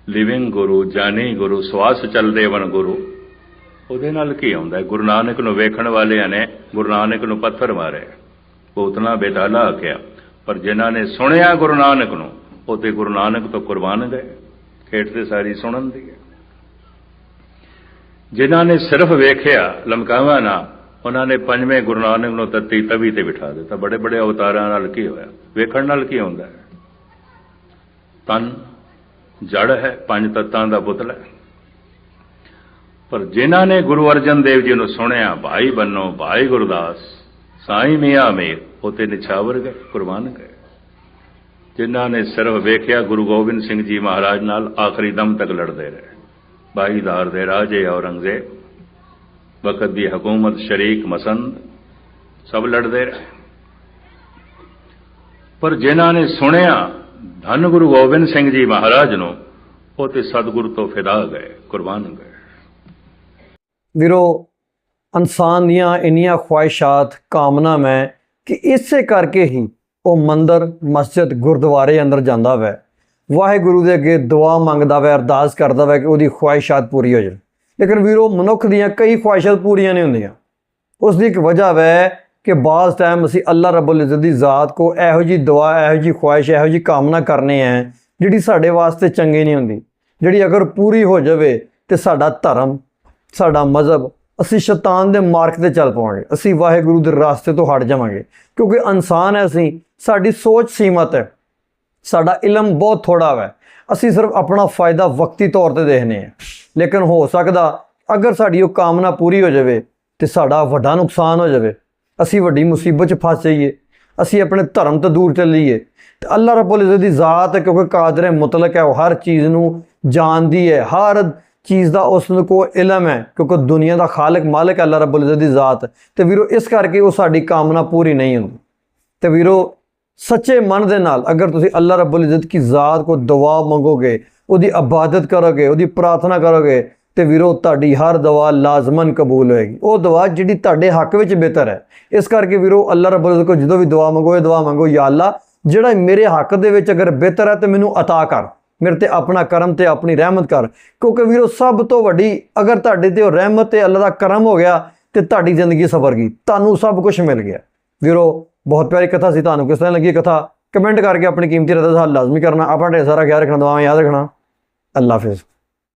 Speaker 2: लिविंग गुरु, जानी गुरु, श्वास चलदे वन गुरु। ਉਹਦੇ ਨਾਲ ਕੀ ਆਉਂਦਾ? ਗੁਰੂ ਨਾਨਕ ਨੂੰ ਵੇਖਣ ਵਾਲਿਆਂ ਨੇ ਗੁਰੂ ਨਾਨਕ ਨੂੰ ਪੱਥਰ ਮਾਰੇ, ਭੂਤਨਾ ਬੇਦਾਲਾ ਆਖਿਆ, ਪਰ ਜਿਨ੍ਹਾਂ ਨੇ ਸੁਣਿਆ ਗੁਰੂ ਨਾਨਕ ਨੂੰ ਉਹ ਤੇ ਗੁਰੂ ਨਾਨਕ ਤੋਂ ਕੁਰਬਾਨ ਗਏ। ਖੇਡ ਤੇ ਸਾਰੀ ਸੁਣਨ ਦੀ ਹੈ। ਜਿਨ੍ਹਾਂ ਨੇ ਸਿਰਫ ਵੇਖਿਆ ਲਮਕਾਵਾ ਨਾ, ਉਹਨਾਂ ਨੇ ਪੰਜਵੇਂ ਗੁਰੂ ਨਾਨਕ ਨੂੰ ਤੱਤੀ ਤਵੀ ਤੇ ਬਿਠਾ ਦਿੱਤਾ। ਬੜੇ ਬੜੇ ਅਵਤਾਰਾਂ ਨਾਲ ਕੀ ਹੋਇਆ? ਵੇਖਣ ਨਾਲ ਕੀ ਹੁੰਦਾ ਹੈ? ਤਨ ਜੜ ਹੈ, ਪੰਜ ਤੱਤਾਂ ਦਾ ਪੁਤਲਾ ਹੈ। ਪਰ ਜਿਨ੍ਹਾਂ ਨੇ ਗੁਰੂ ਅਰਜਨ ਦੇਵ ਜੀ ਨੂੰ ਸੁਣਿਆ, ਭਾਈ ਬੰਨੋ ਭਾਈ ਗੁਰਦਾਸ ਸਾਈਂ ਮੀਆਂ ਮੀਰ, ਉਹ ਤੇ ਨਿਛਾਵਰ ਗਏ, ਕੁਰਬਾਨ ਗਏ। ਜਿਨ੍ਹਾਂ ਨੇ ਸਿਰਫ ਵੇਖਿਆ ਗੁਰੂ ਗੋਬਿੰਦ ਸਿੰਘ ਜੀ ਮਹਾਰਾਜ ਨਾਲ ਆਖਰੀ ਦਮ ਤੱਕ ਲੜਦੇ ਰਹੇ। ਬਾਈਦਾਰ ਦੇ ਰਾਜੇ ਔਰੰਗਜ਼ੇਬ, ਵਕਤ ਦੀ ਹਕੂਮਤ ਸ਼ਰੀਕ ਮਸੰਦ, ਸਭ ਲੜਦੇ ਰਹੇ। ਪਰ ਜਿਨ੍ਹਾਂ ਨੇ ਸੁਣਿਆ ਧੰਨ ਗੁਰੂ ਗੋਬਿੰਦ ਸਿੰਘ ਜੀ ਮਹਾਰਾਜ ਨੂੰ, ਉਹ ਤੇ ਸਤਿਗੁਰੂ ਤੋਂ ਫਿਦਾ ਗਏ, ਕੁਰਬਾਨ ਗਏ।
Speaker 1: ਵੀਰੋ, ਇਨਸਾਨ ਦੀਆਂ ਇੰਨੀਆਂ ਖਵਾਇਸ਼ਾਤ ਕਾਮਨਾ ਮੈਂ ਕਿ ਇਸੇ ਕਰਕੇ ਹੀ ਉਹ ਮੰਦਰ ਮਸਜਿਦ ਗੁਰਦੁਆਰੇ ਅੰਦਰ ਜਾਂਦਾ ਵੈ, ਵਾਹਿਗੁਰੂ ਦੇ ਅੱਗੇ ਦੁਆ ਮੰਗਦਾ ਵੈ, ਅਰਦਾਸ ਕਰਦਾ ਵੈ ਕਿ ਉਹਦੀ ਖਵਾਇਸ਼ਾਤ ਪੂਰੀ ਹੋ ਜਾਣ। ਲੇਕਿਨ ਵੀਰੋ, ਮਨੁੱਖ ਦੀਆਂ ਕਈ ਖਵਾਇਸ਼ਾਤ ਪੂਰੀਆਂ ਨਹੀਂ ਹੁੰਦੀਆਂ। ਉਸ ਦੀ ਇੱਕ ਵਜ੍ਹਾ ਵੈ ਕਿ ਬਾਜ਼ ਟਾਈਮ ਅਸੀਂ ਅੱਲਾ ਰੱਬੁਲ ਇੱਜ਼ਤ ਦੀ ਜ਼ਾਤ ਕੋ ਇਹੋ ਜਿਹੀ ਦੁਆ, ਇਹੋ ਜਿਹੀ ਖਵਾਇਸ਼, ਇਹੋ ਜਿਹੀ ਕਾਮਨਾ ਕਰਨੇ ਹੈ ਜਿਹੜੀ ਸਾਡੇ ਵਾਸਤੇ ਚੰਗੀ ਨਹੀਂ ਹੁੰਦੀ, ਜਿਹੜੀ ਅਗਰ ਪੂਰੀ ਹੋ ਜਾਵੇ ਤੇ ਸਾਡਾ ਧਰਮ, ਸਾਡਾ ਮਜ਼ਹਬ, ਅਸੀਂ ਸ਼ੈਤਾਨ ਦੇ ਮਾਰਗ ਤੇ ਚੱਲ ਪਾਵਾਂਗੇ, ਅਸੀਂ ਵਾਹਿਗੁਰੂ ਦੇ ਰਾਸਤੇ ਤੋਂ ਹਟ ਜਾਵਾਂਗੇ। ਕਿਉਂਕਿ ਇਨਸਾਨ ਹੈ ਅਸੀਂ, ਸਾਡੀ ਸੋਚ ਸੀਮਤ ਹੈ, ਸਾਡਾ ਇਲਮ ਬਹੁਤ ਥੋੜਾ ਹੈ, ਅਸੀਂ ਸਿਰਫ ਆਪਣਾ ਫਾਇਦਾ ਵਕਤੀ ਤੌਰ ਤੇ ਦੇਖਨੇ ਹਾਂ। ਲੇਕਿਨ ਹੋ ਸਕਦਾ ਅਗਰ ਸਾਡੀ ਉਹ ਕਾਮਨਾ ਪੂਰੀ ਹੋ ਜਾਵੇ ਤੇ ਸਾਡਾ ਵੱਡਾ ਨੁਕਸਾਨ ਹੋ ਜਾਵੇ, ਅਸੀਂ ਵੱਡੀ ਮੁਸੀਬਤ 'ਚ ਫਸ ਜਾਈਏ, ਅਸੀਂ ਆਪਣੇ ਧਰਮ ਤੋਂ ਦੂਰ ਚੱਲੀਏ। ਤੇ ਅੱਲਾ ਰੱਬੁਲ ਇੱਜ਼ਤ ਦੀ ਜ਼ਾਤ ਹੈ, ਕਿਉਂਕਿ ਕਾਦਰ ਹੈ, ਮੁਤਲਕ ਹੈ, ਉਹ ਹਰ ਚੀਜ਼ ਨੂੰ ਜਾਣਦੀ ਹੈ, ਹਰ ਚੀਜ਼ ਦਾ ਉਸ ਨੂੰ ਕੋਈ ਇਲਮ ਹੈ, ਕਿਉਂਕਿ ਦੁਨੀਆ ਦਾ ਖਾਲਕ ਮਾਲਕ ਅੱਲਾ ਰੱਬੁਲ ਇੱਜ਼ਤ ਦੀ ਜ਼ਾਤ। ਤੇ ਵੀਰੋ, ਇਸ ਕਰਕੇ ਉਹ ਸਾਡੀ ਕਾਮਨਾ ਪੂਰੀ ਨਹੀਂ ਹੁੰਦੀ। ਤੇ ਵੀਰੋ, ਸੱਚੇ ਮਨ ਦੇ ਨਾਲ ਅਗਰ ਤੁਸੀਂ ਅੱਲਾ ਰੱਬੁਲ ਇੱਜ਼ਤ ਕੀ ਜ਼ਾਤ ਕੋ ਦੁਆ ਮੰਗੋਗੇ, ਉਹਦੀ ਇਬਾਦਤ ਕਰੋਗੇ, ਉਹਦੀ ਪ੍ਰਾਰਥਨਾ ਕਰੋਗੇ, ਤੇ ਵੀਰੋ ਤੁਹਾਡੀ ਹਰ ਦੁਆ ਲਾਜ਼ਮਨ ਕਬੂਲ ਹੋਏਗੀ। ਉਹ ਦੁਆ ਜਿਹੜੀ ਤੁਹਾਡੇ ਹੱਕ ਵਿੱਚ ਬਿਹਤਰ ਹੈ। ਇਸ ਕਰਕੇ ਵੀਰੋ, ਅੱਲਾ ਰੱਬੁਲ ਇੱਜ਼ਤ ਕੋ ਜਦੋਂ ਵੀ ਦੁਆ ਮੰਗੋ, ਇਹ ਦੁਆ ਮੰਗੋ, ਯਾ ਅੱਲਾ ਜਿਹੜਾ ਮੇਰੇ ਹੱਕ ਦੇ ਵਿੱਚ ਅਗਰ ਬਿਹਤਰ ਹੈ ਤੇ ਮੈਨੂੰ ਅਤਾ ਕਰ, ਮੇਰੇ ਤੇ ਆਪਣਾ ਕਰਮ ਤੇ ਆਪਣੀ ਰਹਿਮਤ ਕਰ। ਕਿਉਂਕਿ ਵੀਰੋ, ਸਭ ਤੋਂ ਵੱਡੀ ਅਗਰ ਤੁਹਾਡੇ ਤੇ ਉਹ ਰਹਿਮਤ ਤੇ ਅੱਲਾ ਦਾ ਕਰਮ ਹੋ ਗਿਆ ਤੇ ਤੁਹਾਡੀ ਜ਼ਿੰਦਗੀ ਸਵਰ ਗਈ, ਤੁਹਾਨੂੰ ਸਭ ਕੁਝ ਮਿਲ ਗਿਆ। ਵੀਰੋ, ਬਹੁਤ ਪਿਆਰੀ ਕਥਾ ਸੀ। ਤੁਹਾਨੂੰ ਕਿਸ ਤਰ੍ਹਾਂ ਲੱਗੀ ਕਥਾ? ਕਮੈਂਟ ਕਰਕੇ ਆਪਣੀ ਕੀਮਤੀ ਰਾਏ ਦਾ ਹੱਲ ਲਾਜ਼ਮੀ ਕਰਨਾ। ਆਪਣਾ ਢੇਰ ਸਾਰਾ ਖਿਆਲ ਰੱਖਣਾ, ਦੁਆਵਾਂ ਯਾਦ ਰੱਖਣਾ। ਅੱਲਾ ਹਾਫਿਜ਼।